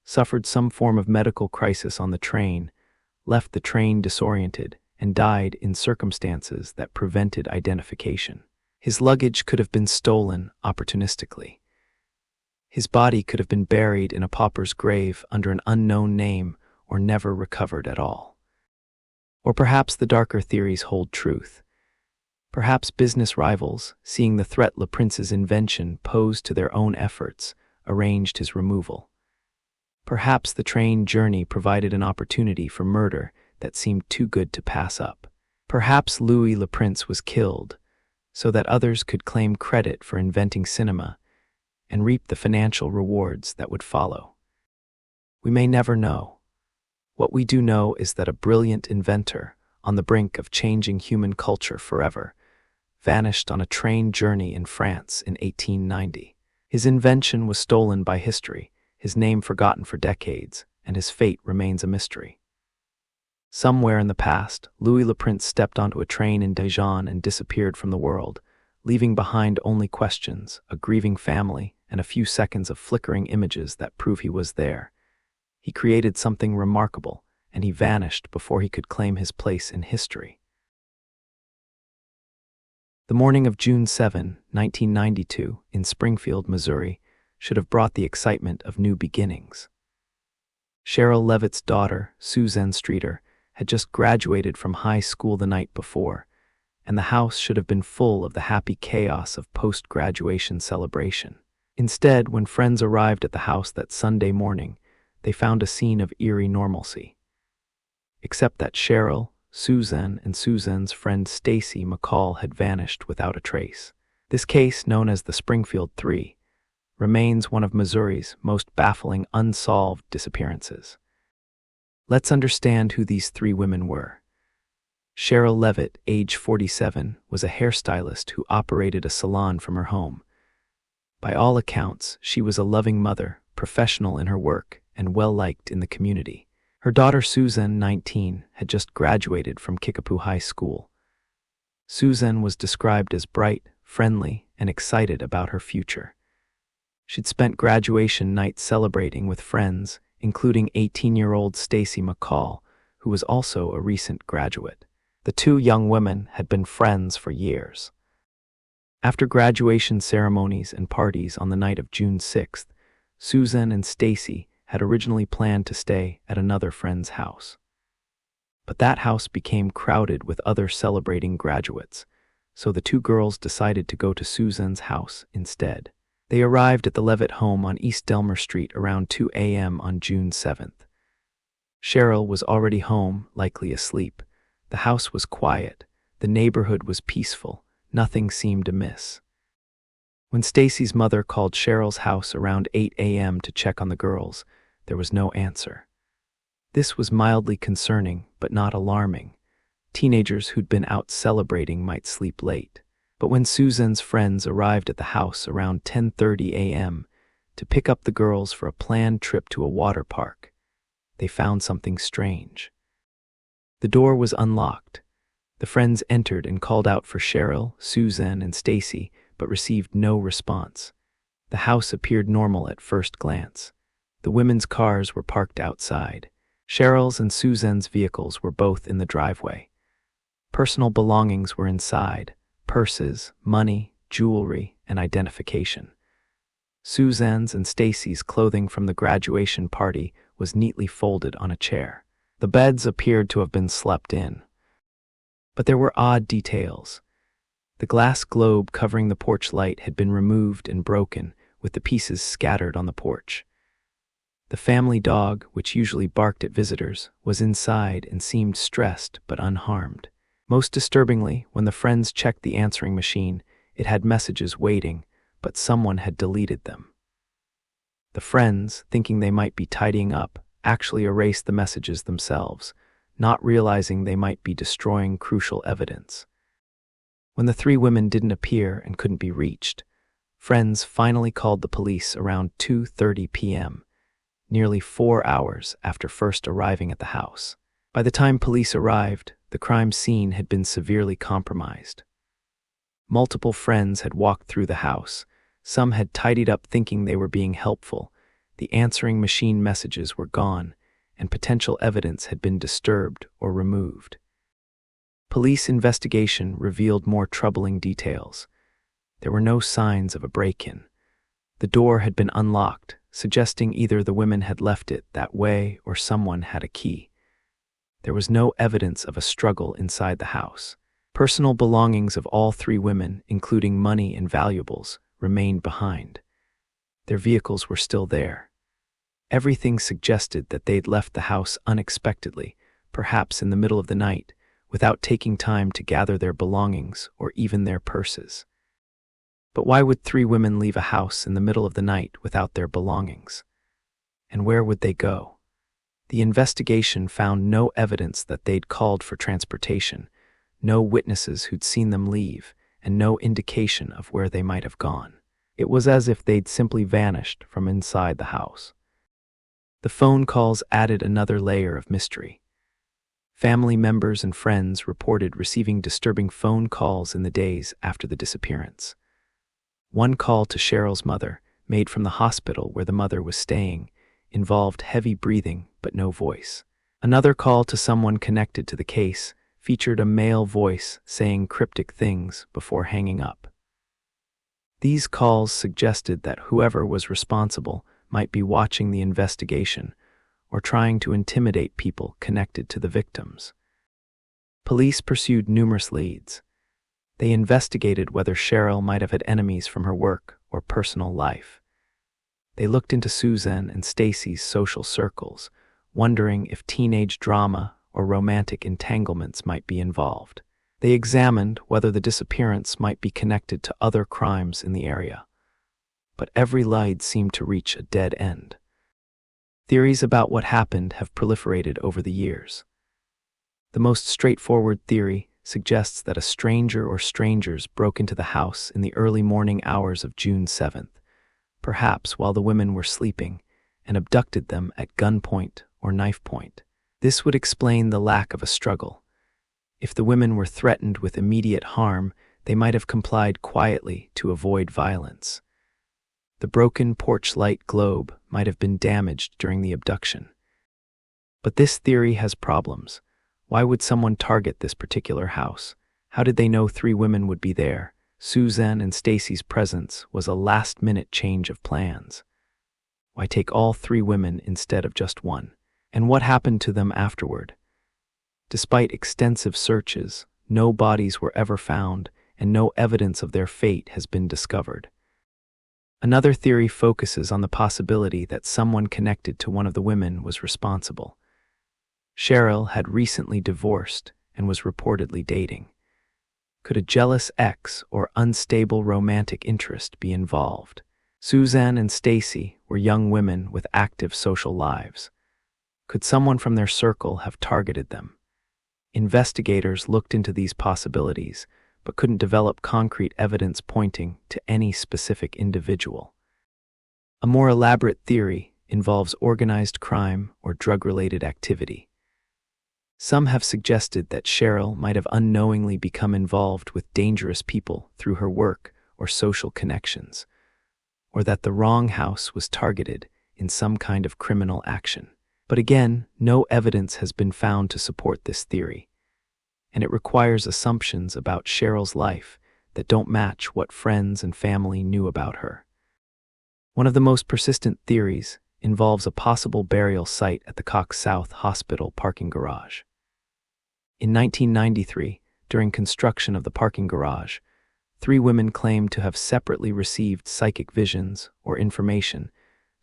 suffered some form of medical crisis on the train, left the train disoriented, and died in circumstances that prevented identification. His luggage could have been stolen opportunistically. His body could have been buried in a pauper's grave under an unknown name or never recovered at all. Or perhaps the darker theories hold truth. Perhaps business rivals, seeing the threat Le Prince's invention posed to their own efforts, arranged his removal. Perhaps the train journey provided an opportunity for murder that seemed too good to pass up. Perhaps Louis Le Prince was killed so that others could claim credit for inventing cinema and reap the financial rewards that would follow. We may never know. What we do know is that a brilliant inventor, on the brink of changing human culture forever, vanished on a train journey in France in 1890. His invention was stolen by history, his name forgotten for decades, and his fate remains a mystery. Somewhere in the past, Louis Le Prince stepped onto a train in Dijon and disappeared from the world, leaving behind only questions, a grieving family, and a few seconds of flickering images that prove he was there. He created something remarkable, and he vanished before he could claim his place in history. The morning of June 7, 1992, in Springfield, Missouri, should have brought the excitement of new beginnings. Cheryl Levitt's daughter, Suzanne Streeter, had just graduated from high school the night before, and the house should have been full of the happy chaos of post-graduation celebration. Instead, when friends arrived at the house that Sunday morning, they found a scene of eerie normalcy. Except that Cheryl, Suzanne, and Suzanne's friend Stacy McCall had vanished without a trace. This case, known as the Springfield Three, remains one of Missouri's most baffling unsolved disappearances. Let's understand who these three women were. Cheryl Levitt, age 47, was a hairstylist who operated a salon from her home. By all accounts, she was a loving mother, professional in her work, and well-liked in the community. Her daughter Suzanne, 19, had just graduated from Kickapoo High School. Suzanne was described as bright, friendly, and excited about her future. She'd spent graduation night celebrating with friends, including 18-year-old Stacy McCall, who was also a recent graduate. The two young women had been friends for years. After graduation ceremonies and parties on the night of June 6th, Suzanne and Stacy had originally planned to stay at another friend's house. But that house became crowded with other celebrating graduates, so the two girls decided to go to Suzanne's house instead. They arrived at the Levitt home on East Delmer Street around 2 a.m. on June 7th. Cheryl was already home, likely asleep. The house was quiet. The neighborhood was peaceful. Nothing seemed amiss. When Stacy's mother called Cheryl's house around 8 a.m. to check on the girls, there was no answer. This was mildly concerning, but not alarming. Teenagers who'd been out celebrating might sleep late. But when Suzanne's friends arrived at the house around 10:30 a.m. to pick up the girls for a planned trip to a water park, they found something strange. The door was unlocked. The friends entered and called out for Cheryl, Suzanne, and Stacy, but received no response. The house appeared normal at first glance. The women's cars were parked outside. Cheryl's and Suzanne's vehicles were both in the driveway. Personal belongings were inside: purses, money, jewelry, and identification. Suzanne's and Stacy's clothing from the graduation party was neatly folded on a chair. The beds appeared to have been slept in. But there were odd details. The glass globe covering the porch light had been removed and broken, with the pieces scattered on the porch. The family dog, which usually barked at visitors, was inside and seemed stressed but unharmed. Most disturbingly, when the friends checked the answering machine, it had messages waiting, but someone had deleted them. The friends, thinking they might be tidying up, actually erased the messages themselves, not realizing they might be destroying crucial evidence. When the three women didn't appear and couldn't be reached, friends finally called the police around 2:30 p.m., nearly 4 hours after first arriving at the house. By the time police arrived, the crime scene had been severely compromised. Multiple friends had walked through the house. Some had tidied up thinking they were being helpful. The answering machine messages were gone, and potential evidence had been disturbed or removed. Police investigation revealed more troubling details. There were no signs of a break-in. The door had been unlocked, suggesting either the women had left it that way or someone had a key. There was no evidence of a struggle inside the house. Personal belongings of all three women, including money and valuables, remained behind. Their vehicles were still there. Everything suggested that they'd left the house unexpectedly, perhaps in the middle of the night, without taking time to gather their belongings or even their purses. But why would three women leave a house in the middle of the night without their belongings? And where would they go? The investigation found no evidence that they'd called for transportation, no witnesses who'd seen them leave, and no indication of where they might have gone. It was as if they'd simply vanished from inside the house. The phone calls added another layer of mystery. Family members and friends reported receiving disturbing phone calls in the days after the disappearance. One call to Cheryl's mother, made from the hospital where the mother was staying, involved heavy breathing but no voice. Another call to someone connected to the case featured a male voice saying cryptic things before hanging up. These calls suggested that whoever was responsible might be watching the investigation or trying to intimidate people connected to the victims. Police pursued numerous leads. They investigated whether Cheryl might have had enemies from her work or personal life. They looked into Susan and Stacy's social circles, wondering if teenage drama or romantic entanglements might be involved. They examined whether the disappearance might be connected to other crimes in the area. But every lead seemed to reach a dead end. Theories about what happened have proliferated over the years. The most straightforward theory suggests that a stranger or strangers broke into the house in the early morning hours of June 7th, perhaps while the women were sleeping, and abducted them at gunpoint or knife point. This would explain the lack of a struggle. If the women were threatened with immediate harm, they might have complied quietly to avoid violence. The broken porch light globe might have been damaged during the abduction. But this theory has problems. Why would someone target this particular house? How did they know three women would be there? Suzanne and Stacy's presence was a last-minute change of plans. Why take all three women instead of just one? And what happened to them afterward? Despite extensive searches, no bodies were ever found, and no evidence of their fate has been discovered. Another theory focuses on the possibility that someone connected to one of the women was responsible. Cheryl had recently divorced and was reportedly dating. Could a jealous ex or unstable romantic interest be involved? Suzanne and Stacy were young women with active social lives. Could someone from their circle have targeted them? Investigators looked into these possibilities, but couldn't develop concrete evidence pointing to any specific individual. A more elaborate theory involves organized crime or drug-related activity. Some have suggested that Cheryl might have unknowingly become involved with dangerous people through her work or social connections, or that the wrong house was targeted in some kind of criminal action. But again, no evidence has been found to support this theory, and it requires assumptions about Cheryl's life that don't match what friends and family knew about her. One of the most persistent theories involves a possible burial site at the Cox South Hospital parking garage. In 1993, during construction of the parking garage, three women claimed to have separately received psychic visions or information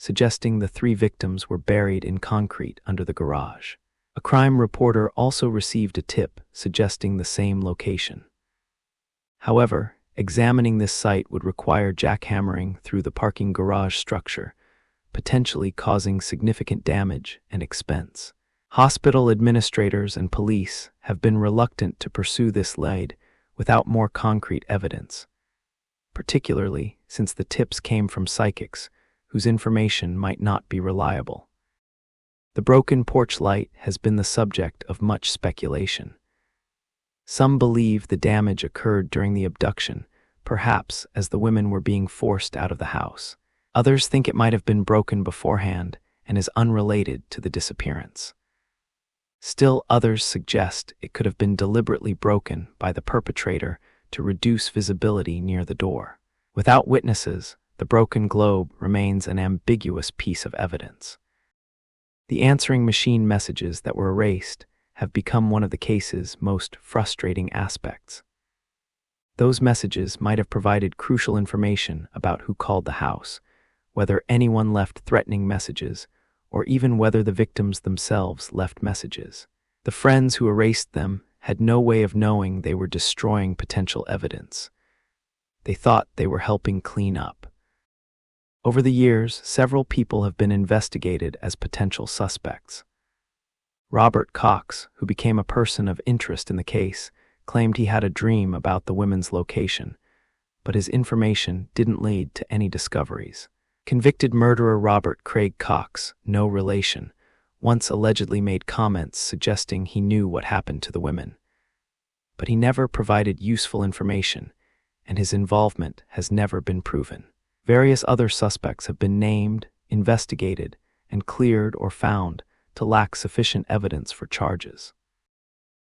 suggesting the three victims were buried in concrete under the garage. A crime reporter also received a tip suggesting the same location. However, examining this site would require jackhammering through the parking garage structure, potentially causing significant damage and expense. Hospital administrators and police have been reluctant to pursue this lead without more concrete evidence, particularly since the tips came from psychics whose information might not be reliable. The broken porch light has been the subject of much speculation. Some believe the damage occurred during the abduction, perhaps as the women were being forced out of the house. Others think it might have been broken beforehand and is unrelated to the disappearance. Still others suggest it could have been deliberately broken by the perpetrator to reduce visibility near the door. Without witnesses, the broken globe remains an ambiguous piece of evidence. The answering machine messages that were erased have become one of the case's most frustrating aspects. Those messages might have provided crucial information about who called the house, whether anyone left threatening messages, or even whether the victims themselves left messages. The friends who erased them had no way of knowing they were destroying potential evidence. They thought they were helping clean up. Over the years, several people have been investigated as potential suspects. Robert Cox, who became a person of interest in the case, claimed he had a dream about the women's location, but his information didn't lead to any discoveries. Convicted murderer Robert Craig Cox, no relation, once allegedly made comments suggesting he knew what happened to the women. But he never provided useful information, and his involvement has never been proven. Various other suspects have been named, investigated, and cleared or found to lack sufficient evidence for charges.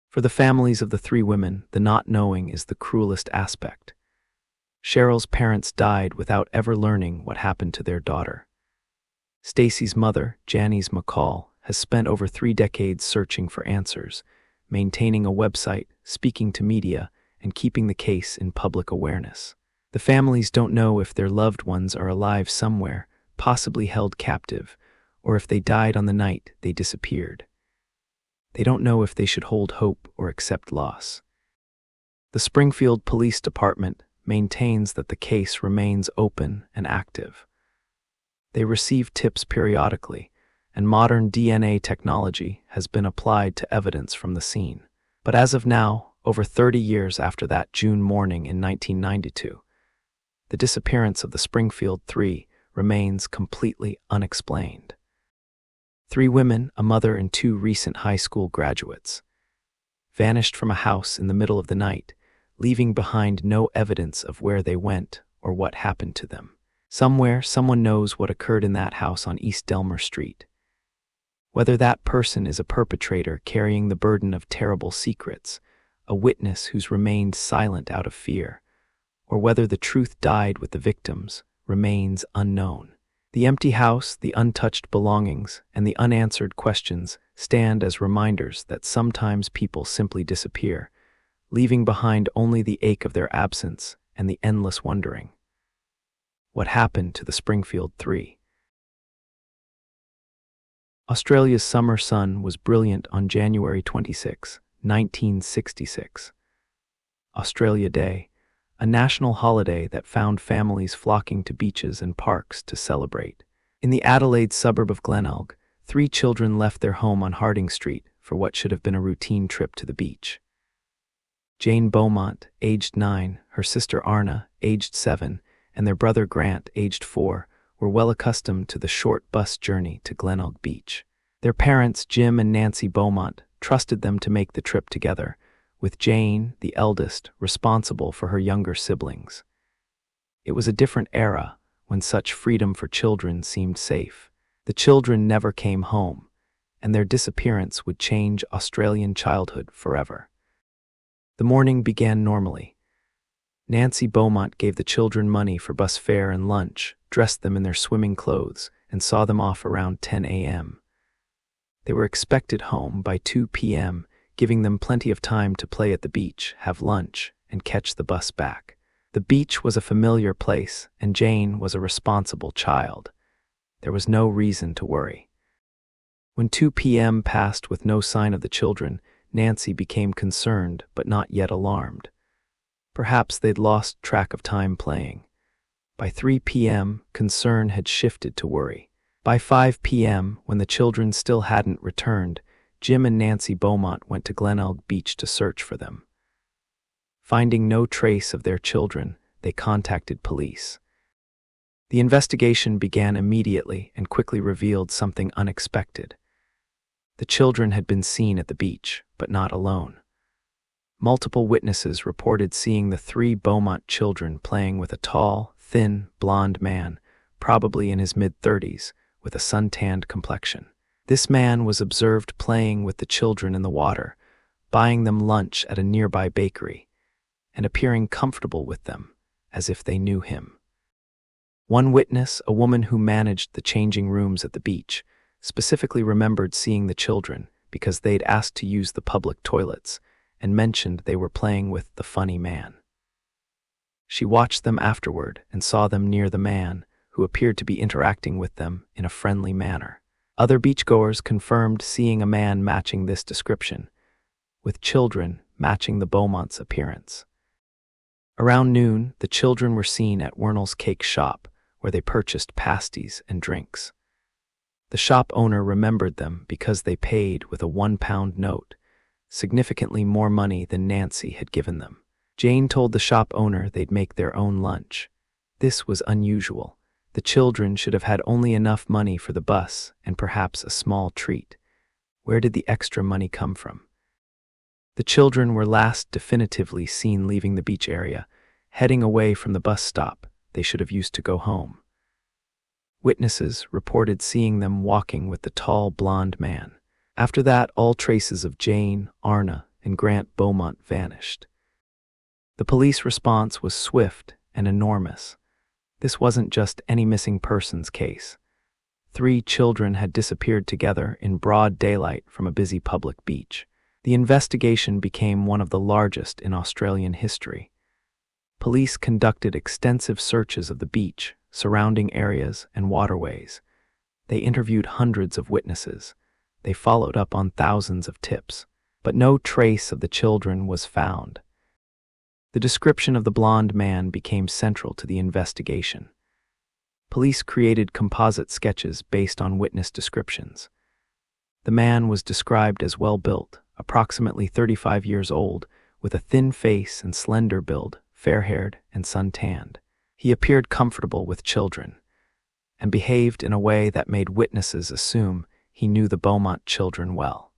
For the families of the three women, the not knowing is the cruelest aspect. Cheryl's parents died without ever learning what happened to their daughter. Stacy's mother, Janice McCall, has spent over 3 decades searching for answers, maintaining a website, speaking to media, and keeping the case in public awareness. The families don't know if their loved ones are alive somewhere, possibly held captive, or if they died on the night they disappeared. They don't know if they should hold hope or accept loss. The Springfield Police Department maintains that the case remains open and active. They receive tips periodically, and modern DNA technology has been applied to evidence from the scene. But as of now, over 30 years after that June morning in 1992, the disappearance of the Springfield Three remains completely unexplained. 3 women, a mother and 2 recent high school graduates, vanished from a house in the middle of the night, leaving behind no evidence of where they went or what happened to them. Somewhere, someone knows what occurred in that house on East Delmer Street. Whether that person is a perpetrator carrying the burden of terrible secrets, a witness who's remained silent out of fear, or whether the truth died with the victims, remains unknown. The empty house, the untouched belongings, and the unanswered questions stand as reminders that sometimes people simply disappear, leaving behind only the ache of their absence and the endless wondering. What happened to the Springfield Three? Australia's summer sun was brilliant on January 26, 1966. Australia Day, a national holiday that found families flocking to beaches and parks to celebrate. In the Adelaide suburb of Glenelg, 3 children left their home on Harding Street for what should have been a routine trip to the beach. Jane Beaumont, aged 9, her sister Arna, aged 7, and their brother Grant, aged 4, were well accustomed to the short bus journey to Glenelg Beach. Their parents, Jim and Nancy Beaumont, trusted them to make the trip together, with Jane, the eldest, responsible for her younger siblings. It was a different era when such freedom for children seemed safe. The children never came home, and their disappearance would change Australian childhood forever. The morning began normally. Nancy Beaumont gave the children money for bus fare and lunch, dressed them in their swimming clothes, and saw them off around 10 a.m. They were expected home by 2 p.m., giving them plenty of time to play at the beach, have lunch, and catch the bus back. The beach was a familiar place, and Jane was a responsible child. There was no reason to worry. When 2 p.m. passed with no sign of the children, Nancy became concerned but not yet alarmed. Perhaps they'd lost track of time playing. By 3 p.m., concern had shifted to worry. By 5 p.m., when the children still hadn't returned, Jim and Nancy Beaumont went to Glenelg Beach to search for them. Finding no trace of their children, they contacted police. The investigation began immediately and quickly revealed something unexpected. The children had been seen at the beach, but not alone. Multiple witnesses reported seeing the 3 Beaumont children playing with a tall, thin, blonde man, probably in his mid-30s, with a suntanned complexion. This man was observed playing with the children in the water, buying them lunch at a nearby bakery, and appearing comfortable with them, as if they knew him. One witness, a woman who managed the changing rooms at the beach, specifically remembered seeing the children because they'd asked to use the public toilets and mentioned they were playing with the funny man. She watched them afterward and saw them near the man, who appeared to be interacting with them in a friendly manner. Other beachgoers confirmed seeing a man matching this description, with children matching the Beaumont's appearance. Around noon, the children were seen at Wernell's Cake Shop, where they purchased pasties and drinks. The shop owner remembered them because they paid with a £1 note, significantly more money than Nancy had given them. Jane told the shop owner they'd make their own lunch. This was unusual. The children should have had only enough money for the bus and perhaps a small treat. Where did the extra money come from? The children were last definitively seen leaving the beach area, heading away from the bus stop they should have used to go home. Witnesses reported seeing them walking with the tall, blonde man. After that, all traces of Jane, Arna, and Grant Beaumont vanished. The police response was swift and enormous. This wasn't just any missing persons case. 3 children had disappeared together in broad daylight from a busy public beach. The investigation became one of the largest in Australian history. Police conducted extensive searches of the beach, surrounding areas, and waterways. They interviewed hundreds of witnesses. They followed up on thousands of tips, but no trace of the children was found. The description of the blonde man became central to the investigation. Police created composite sketches based on witness descriptions. The man was described as well-built, approximately 35 years old, with a thin face and slender build, fair-haired and sun-tanned. He appeared comfortable with children, and behaved in a way that made witnesses assume he knew the Beaumont children well.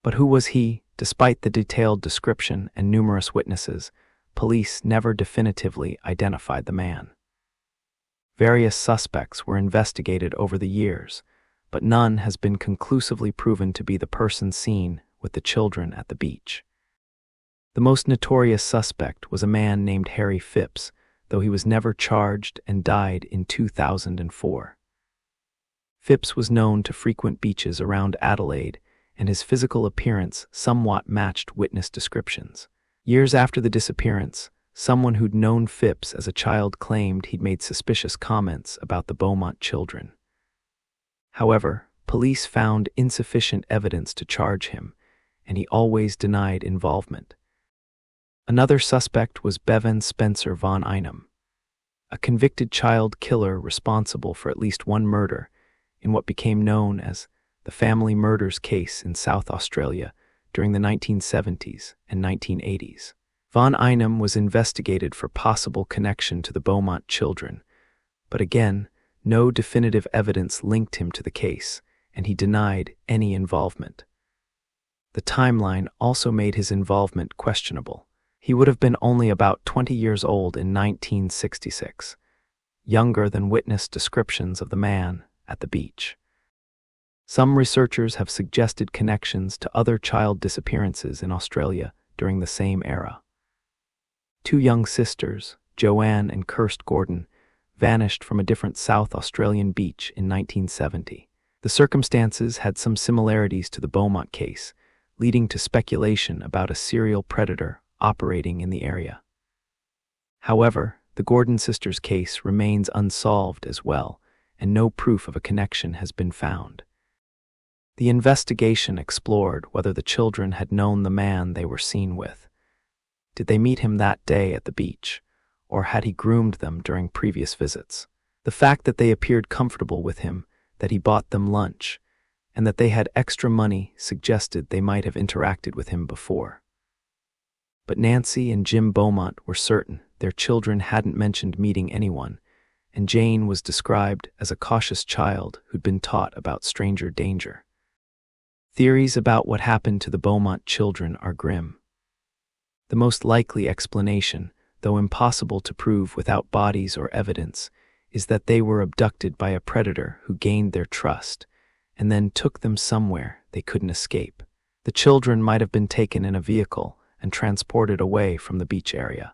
But who was he? Despite the detailed description and numerous witnesses, police never definitively identified the man. Various suspects were investigated over the years, but none has been conclusively proven to be the person seen with the children at the beach. The most notorious suspect was a man named Harry Phipps, though he was never charged and died in 2004. Phipps was known to frequent beaches around Adelaide, and his physical appearance somewhat matched witness descriptions. Years after the disappearance, someone who'd known Phipps as a child claimed he'd made suspicious comments about the Beaumont children. However, police found insufficient evidence to charge him, and he always denied involvement. Another suspect was Bevan Spencer von Einem, a convicted child killer responsible for at least one murder in what became known as the family murders case in South Australia during the 1970s and 1980s. Von Einem was investigated for possible connection to the Beaumont children, but again, no definitive evidence linked him to the case, and he denied any involvement. The timeline also made his involvement questionable. He would have been only about 20 years old in 1966, younger than witness descriptions of the man at the beach. Some researchers have suggested connections to other child disappearances in Australia during the same era. 2 young sisters, Joanne and Kirst Gordon, vanished from a different South Australian beach in 1970. The circumstances had some similarities to the Beaumont case, leading to speculation about a serial predator operating in the area. However, the Gordon sisters' case remains unsolved as well, and no proof of a connection has been found. The investigation explored whether the children had known the man they were seen with. Did they meet him that day at the beach, or had he groomed them during previous visits? The fact that they appeared comfortable with him, that he bought them lunch, and that they had extra money suggested they might have interacted with him before. But Nancy and Jim Beaumont were certain their children hadn't mentioned meeting anyone, and Jane was described as a cautious child who'd been taught about stranger danger. Theories about what happened to the Beaumont children are grim. The most likely explanation, though impossible to prove without bodies or evidence, is that they were abducted by a predator who gained their trust and then took them somewhere they couldn't escape. The children might have been taken in a vehicle and transported away from the beach area,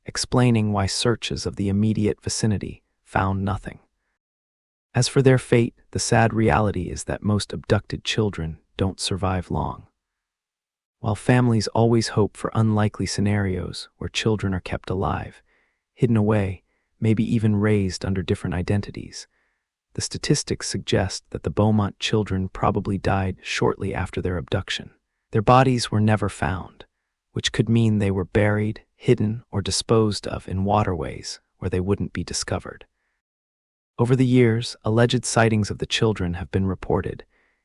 explaining why searches of the immediate vicinity found nothing. As for their fate, the sad reality is that most abducted children don't survive long. While families always hope for unlikely scenarios where children are kept alive, hidden away, maybe even raised under different identities, the statistics suggest that the Beaumont children probably died shortly after their abduction. Their bodies were never found, which could mean they were buried, hidden, or disposed of in waterways where they wouldn't be discovered. Over the years, alleged sightings of the children have been reported,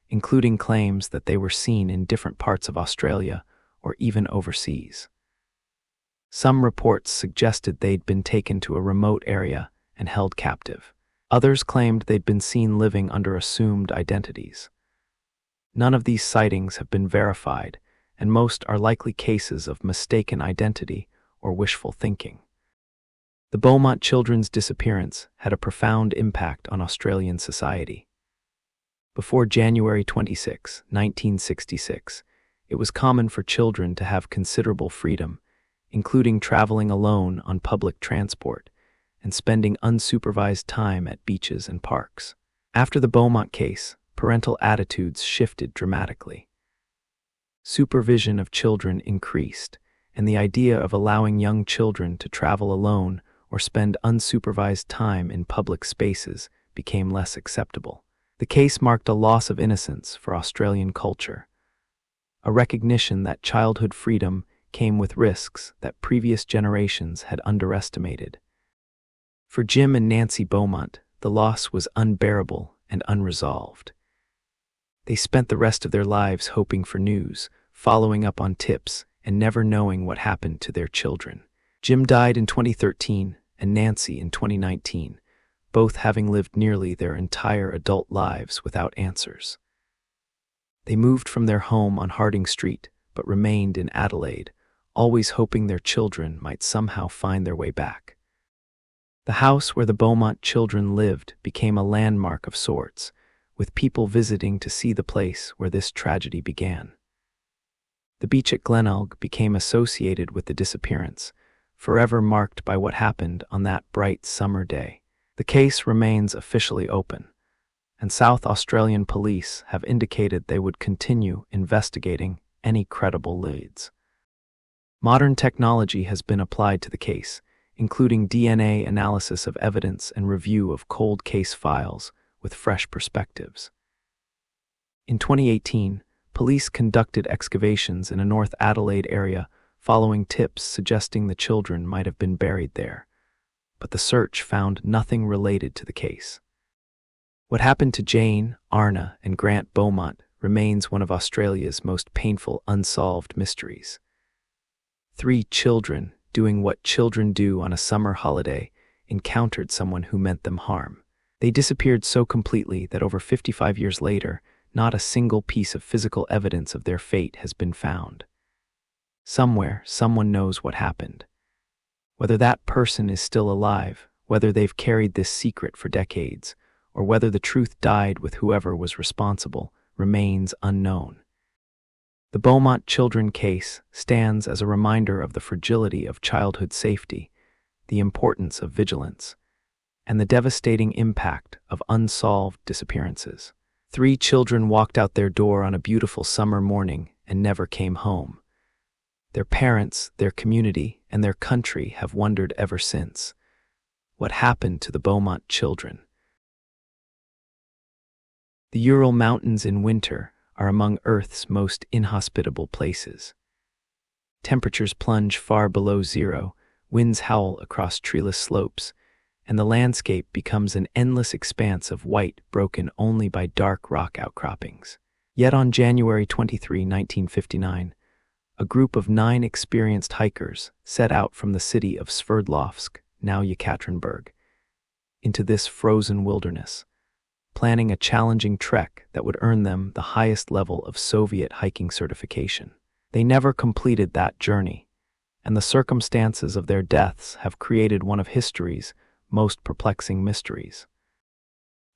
including claims that they were seen in different parts of Australia or even overseas. Some reports suggested they'd been taken to a remote area and held captive. Others claimed they'd been seen living under assumed identities. None of these sightings have been verified, and most are likely cases of mistaken identity or wishful thinking. The Beaumont children's disappearance had a profound impact on Australian society. Before January 26, 1966, it was common for children to have considerable freedom, including traveling alone on public transport and spending unsupervised time at beaches and parks. After the Beaumont case, parental attitudes shifted dramatically. Supervision of children increased, and the idea of allowing young children to travel alone or spend unsupervised time in public spaces became less acceptable. The case marked a loss of innocence for Australian culture, a recognition that childhood freedom came with risks that previous generations had underestimated. For Jim and Nancy Beaumont, the loss was unbearable and unresolved. They spent the rest of their lives hoping for news, following up on tips, and never knowing what happened to their children. Jim died in 2013 and Nancy in 2019, both having lived nearly their entire adult lives without answers. They moved from their home on Harding Street, but remained in Adelaide, always hoping their children might somehow find their way back. The house where the Beaumont children lived became a landmark of sorts, with people visiting to see the place where this tragedy began. The beach at Glenelg became associated with the disappearance, forever marked by what happened on that bright summer day. The case remains officially open, and South Australian police have indicated they would continue investigating any credible leads. Modern technology has been applied to the case, including DNA analysis of evidence and review of cold case files with fresh perspectives. In 2018, police conducted excavations in a North Adelaide area following tips suggesting the children might have been buried there, but the search found nothing related to the case. What happened to Jane, Arna, and Grant Beaumont remains one of Australia's most painful unsolved mysteries. 3 children, doing what children do on a summer holiday, encountered someone who meant them harm. They disappeared so completely that over 55 years later, not a single piece of physical evidence of their fate has been found. Somewhere, someone knows what happened. Whether that person is still alive, whether they've carried this secret for decades, or whether the truth died with whoever was responsible, remains unknown. The Beaumont children case stands as a reminder of the fragility of childhood safety, the importance of vigilance, and the devastating impact of unsolved disappearances. 3 children walked out their door on a beautiful summer morning and never came home. Their parents, their community, and their country have wondered ever since. What happened to the Beaumont children? The Ural Mountains in winter are among Earth's most inhospitable places. Temperatures plunge far below zero, winds howl across treeless slopes, and the landscape becomes an endless expanse of white broken only by dark rock outcroppings. Yet on January 23, 1959, a group of 9 experienced hikers set out from the city of Sverdlovsk, now Yekaterinburg, into this frozen wilderness, planning a challenging trek that would earn them the highest level of Soviet hiking certification. They never completed that journey, and the circumstances of their deaths have created one of history's most perplexing mysteries.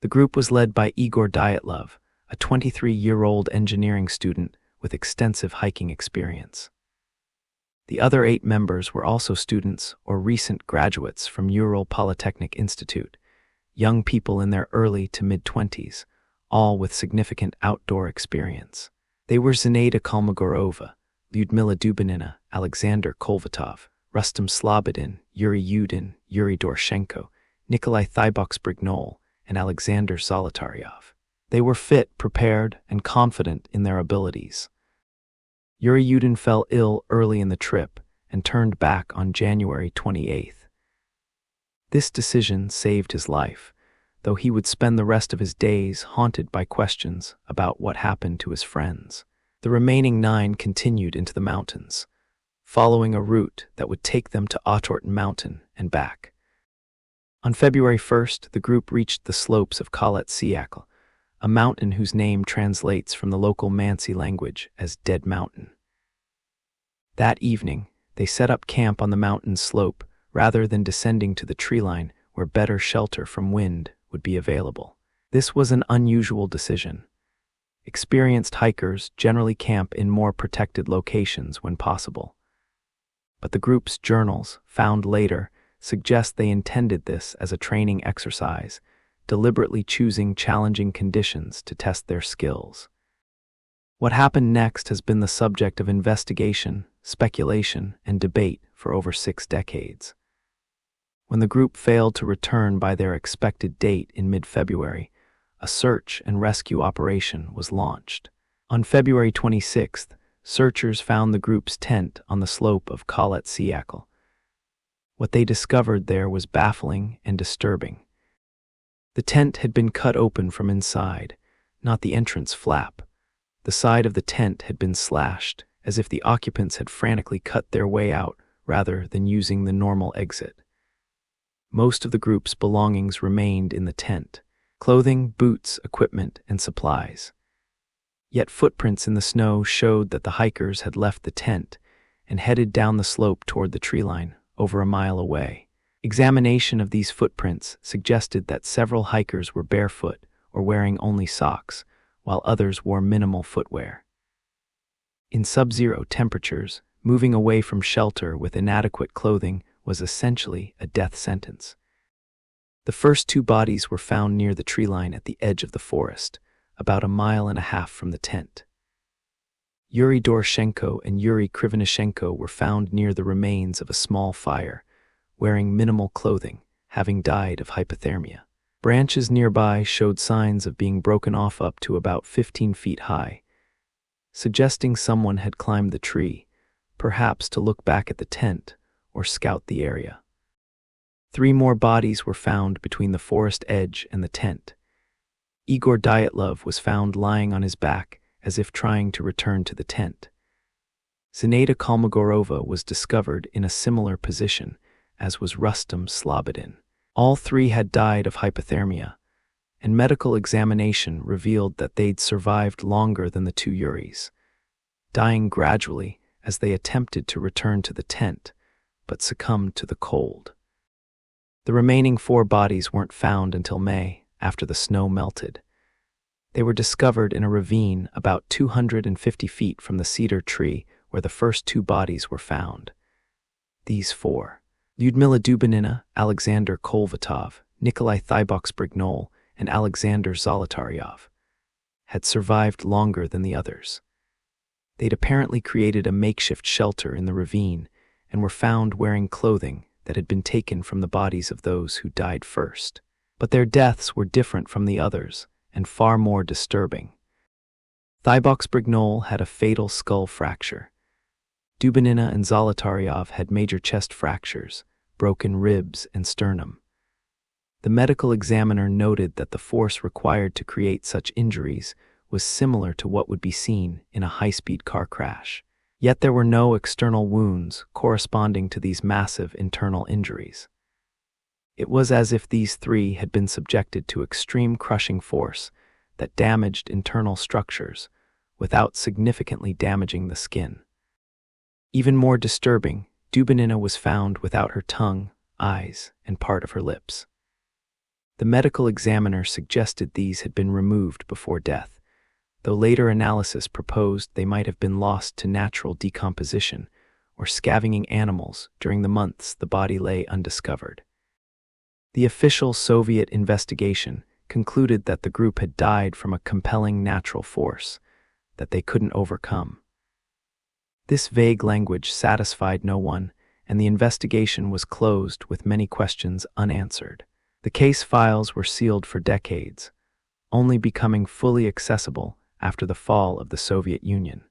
The group was led by Igor Dyatlov, a 23-year-old engineering student with extensive hiking experience. The other 8 members were also students or recent graduates from Ural Polytechnic Institute, young people in their early to mid-20s, all with significant outdoor experience. They were Zinaida Kolmogorova, Lyudmila Dubinina, Alexander Kolvatov, Rustam Slobodin, Yuri Yudin, Yuri Dorshenko, Nikolai Thiboks-Brignol, and Alexander Zolotaryov. They were fit, prepared, and confident in their abilities. Yuri Yudin fell ill early in the trip and turned back on January 28th. This decision saved his life, though he would spend the rest of his days haunted by questions about what happened to his friends. The remaining 9 continued into the mountains, following a route that would take them to Otorten Mountain and back. On February 1st, the group reached the slopes of Khalat Siakl, a mountain whose name translates from the local Mansi language as Dead Mountain. That evening, they set up camp on the mountain's slope rather than descending to the treeline where better shelter from wind would be available. This was an unusual decision. Experienced hikers generally camp in more protected locations when possible. But the group's journals, found later, suggest they intended this as a training exercise, deliberately choosing challenging conditions to test their skills. What happened next has been the subject of investigation, speculation, and debate for over 6 decades. When the group failed to return by their expected date in mid-February, a search and rescue operation was launched. On February 26th, searchers found the group's tent on the slope of Khalat Siakl. What they discovered there was baffling and disturbing. The tent had been cut open from inside, not the entrance flap. The side of the tent had been slashed, as if the occupants had frantically cut their way out rather than using the normal exit. Most of the group's belongings remained in the tent: clothing, boots, equipment, and supplies. Yet footprints in the snow showed that the hikers had left the tent and headed down the slope toward the treeline, over a mile away. Examination of these footprints suggested that several hikers were barefoot or wearing only socks, while others wore minimal footwear. In sub-zero temperatures, moving away from shelter with inadequate clothing was essentially a death sentence. The first 2 bodies were found near the treeline at the edge of the forest, about 1.5 miles from the tent. Yuri Dorshenko and Yuri Krivonishenko were found near the remains of a small fire, wearing minimal clothing, having died of hypothermia. Branches nearby showed signs of being broken off up to about 15 feet high, suggesting someone had climbed the tree, perhaps to look back at the tent or scout the area. 3 more bodies were found between the forest edge and the tent. Igor Dyatlov was found lying on his back as if trying to return to the tent. Zinaida Kolmogorova was discovered in a similar position, as was Rustam Slobodin. All 3 had died of hypothermia, and medical examination revealed that they'd survived longer than the 2 Yuris, dying gradually as they attempted to return to the tent, but succumbed to the cold. The remaining 4 bodies weren't found until May, after the snow melted. They were discovered in a ravine about 250 feet from the cedar tree where the first 2 bodies were found. These 4, Lyudmila Dubinina, Alexander Kolvatov, Nikolai Thiboks-Brignol, and Alexander Zolotaryov, had survived longer than the others. They'd apparently created a makeshift shelter in the ravine and were found wearing clothing that had been taken from the bodies of those who died first. But their deaths were different from the others and far more disturbing. Thibox-Brignol had a fatal skull fracture. Dubinina and Zolotaryov had major chest fractures, broken ribs, and sternum. The medical examiner noted that the force required to create such injuries was similar to what would be seen in a high-speed car crash. Yet there were no external wounds corresponding to these massive internal injuries. It was as if these three had been subjected to extreme crushing force that damaged internal structures without significantly damaging the skin. Even more disturbing, Dubinina was found without her tongue, eyes, and part of her lips. The medical examiner suggested these had been removed before death, though later analysis proposed they might have been lost to natural decomposition or scavenging animals during the months the body lay undiscovered. The official Soviet investigation concluded that the group had died from a compelling natural force that they couldn't overcome. This vague language satisfied no one, and the investigation was closed with many questions unanswered. The case files were sealed for decades, only becoming fully accessible after the fall of the Soviet Union.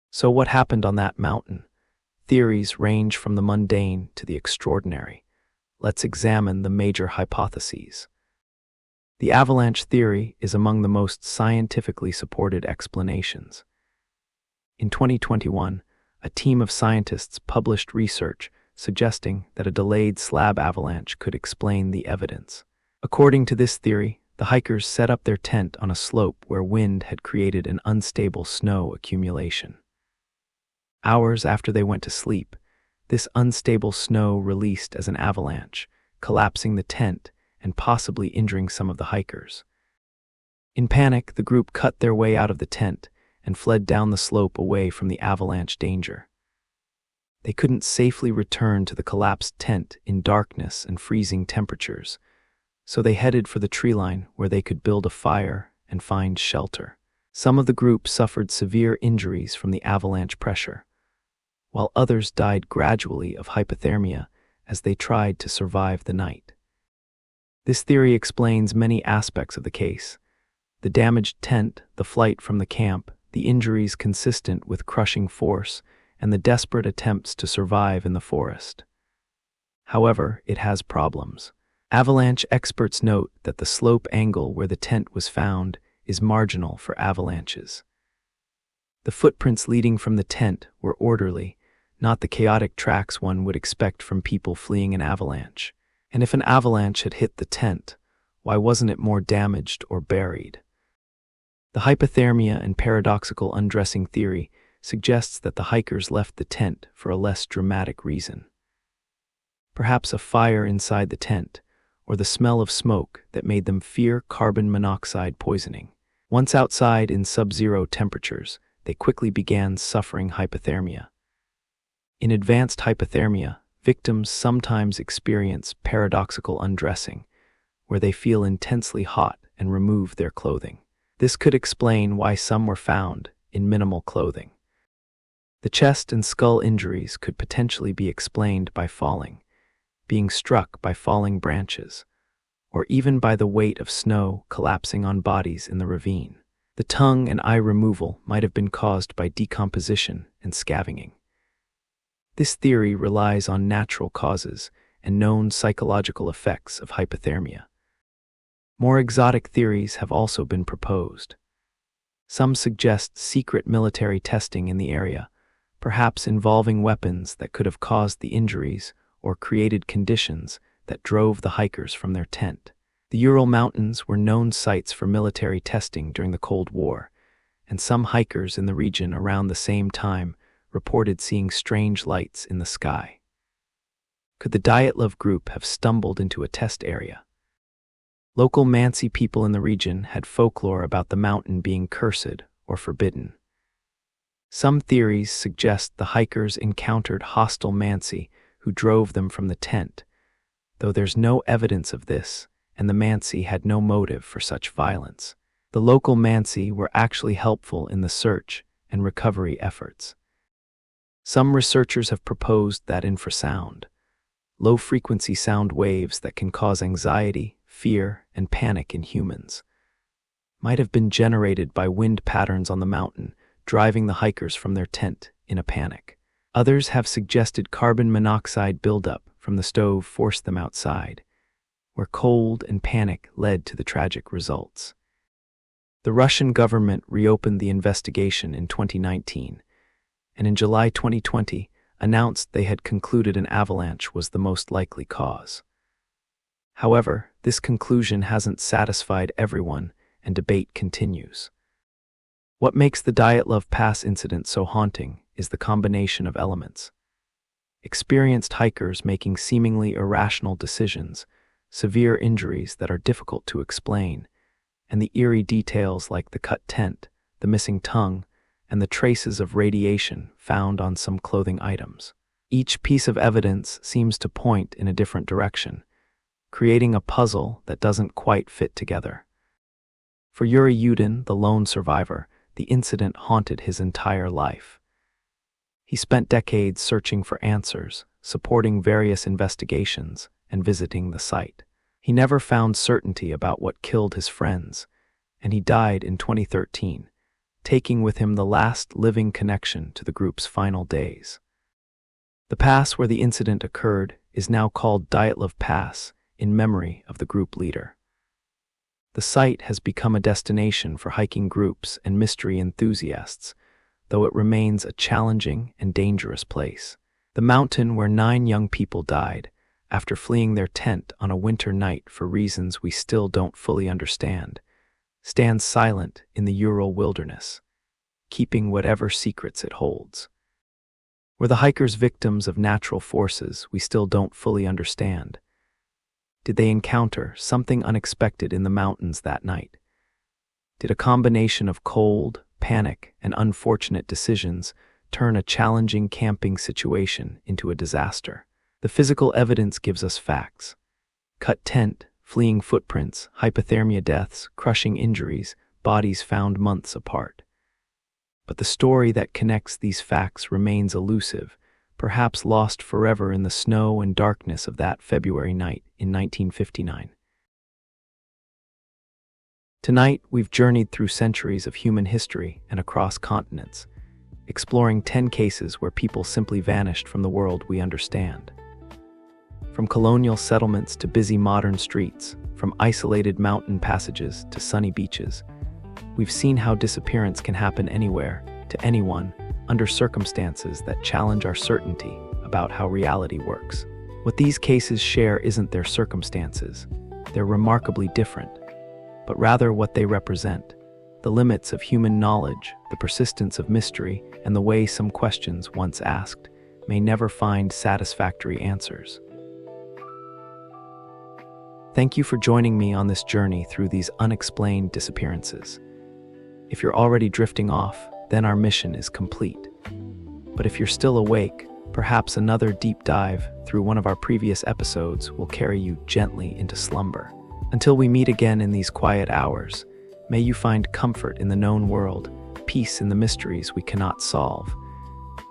So what happened on that mountain? Theories range from the mundane to the extraordinary. Let's examine the major hypotheses. The avalanche theory is among the most scientifically supported explanations. In 2021, a team of scientists published research suggesting that a delayed slab avalanche could explain the evidence. According to this theory, the hikers set up their tent on a slope where wind had created an unstable snow accumulation. Hours after they went to sleep, this unstable snow released as an avalanche, collapsing the tent and possibly injuring some of the hikers. In panic, the group cut their way out of the tent and fled down the slope away from the avalanche danger. They couldn't safely return to the collapsed tent in darkness and freezing temperatures, so they headed for the tree line where they could build a fire and find shelter. Some of the group suffered severe injuries from the avalanche pressure, while others died gradually of hypothermia as they tried to survive the night. This theory explains many aspects of the case: the damaged tent, the flight from the camp, the injuries consistent with crushing force, and the desperate attempts to survive in the forest. However, it has problems. Avalanche experts note that the slope angle where the tent was found is marginal for avalanches. The footprints leading from the tent were orderly, not the chaotic tracks one would expect from people fleeing an avalanche. And if an avalanche had hit the tent, why wasn't it more damaged or buried? The hypothermia and paradoxical undressing theory suggests that the hikers left the tent for a less dramatic reason. Perhaps a fire inside the tent, or the smell of smoke that made them fear carbon monoxide poisoning. Once outside in sub-zero temperatures, they quickly began suffering hypothermia. In advanced hypothermia, victims sometimes experience paradoxical undressing, where they feel intensely hot and remove their clothing. This could explain why some were found in minimal clothing. The chest and skull injuries could potentially be explained by falling, being struck by falling branches, or even by the weight of snow collapsing on bodies in the ravine. The tongue and eye removal might have been caused by decomposition and scavenging. This theory relies on natural causes and known psychological effects of hypothermia. More exotic theories have also been proposed. Some suggest secret military testing in the area, perhaps involving weapons that could have caused the injuries or created conditions that drove the hikers from their tent. The Ural Mountains were known sites for military testing during the Cold War, and some hikers in the region around the same time reported seeing strange lights in the sky. Could the Dyatlov group have stumbled into a test area? Local Mansi people in the region had folklore about the mountain being cursed or forbidden. Some theories suggest the hikers encountered hostile Mansi who drove them from the tent, though there's no evidence of this, and the Mansi had no motive for such violence. The local Mansi were actually helpful in the search and recovery efforts. Some researchers have proposed that infrasound, low-frequency sound waves that can cause anxiety, fear, and panic in humans, might have been generated by wind patterns on the mountain, driving the hikers from their tent in a panic. Others have suggested carbon monoxide buildup from the stove forced them outside, where cold and panic led to the tragic results. The Russian government reopened the investigation in 2019, and in July 2020 announced they had concluded an avalanche was the most likely cause. However, this conclusion hasn't satisfied everyone, and debate continues. What makes the Dyatlov Pass incident so haunting is the combination of elements. Experienced hikers making seemingly irrational decisions, severe injuries that are difficult to explain, and the eerie details like the cut tent, the missing tongue, and the traces of radiation found on some clothing items. Each piece of evidence seems to point in a different direction, creating a puzzle that doesn't quite fit together. For Yuri Yudin, the lone survivor, the incident haunted his entire life. He spent decades searching for answers, supporting various investigations, and visiting the site. He never found certainty about what killed his friends, and he died in 2013, taking with him the last living connection to the group's final days. The pass where the incident occurred is now called Dyatlov Pass in memory of the group leader. The site has become a destination for hiking groups and mystery enthusiasts, though it remains a challenging and dangerous place. The mountain where 9 young people died after fleeing their tent on a winter night for reasons we still don't fully understand, stands silent in the Ural wilderness, keeping whatever secrets it holds. Were the hikers victims of natural forces we still don't fully understand? Did they encounter something unexpected in the mountains that night? Did a combination of cold, panic, and unfortunate decisions turn a challenging camping situation into a disaster? The physical evidence gives us facts. Cut tent, fleeing footprints, hypothermia deaths, crushing injuries, bodies found months apart. But the story that connects these facts remains elusive, perhaps lost forever in the snow and darkness of that February night in 1959. Tonight, we've journeyed through centuries of human history and across continents, exploring 10 cases where people simply vanished from the world we understand. From colonial settlements to busy modern streets, from isolated mountain passages to sunny beaches, we've seen how disappearance can happen anywhere, to anyone, under circumstances that challenge our certainty about how reality works. What these cases share isn't their circumstances, they're remarkably different, but rather what they represent, the limits of human knowledge, the persistence of mystery, and the way some questions once asked may never find satisfactory answers. Thank you for joining me on this journey through these unexplained disappearances. If you're already drifting off, then our mission is complete. But if you're still awake, perhaps another deep dive through one of our previous episodes will carry you gently into slumber. Until we meet again in these quiet hours, may you find comfort in the known world, peace in the mysteries we cannot solve,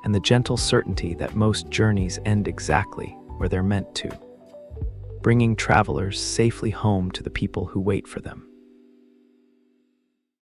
and the gentle certainty that most journeys end exactly where they're meant to, bringing travelers safely home to the people who wait for them.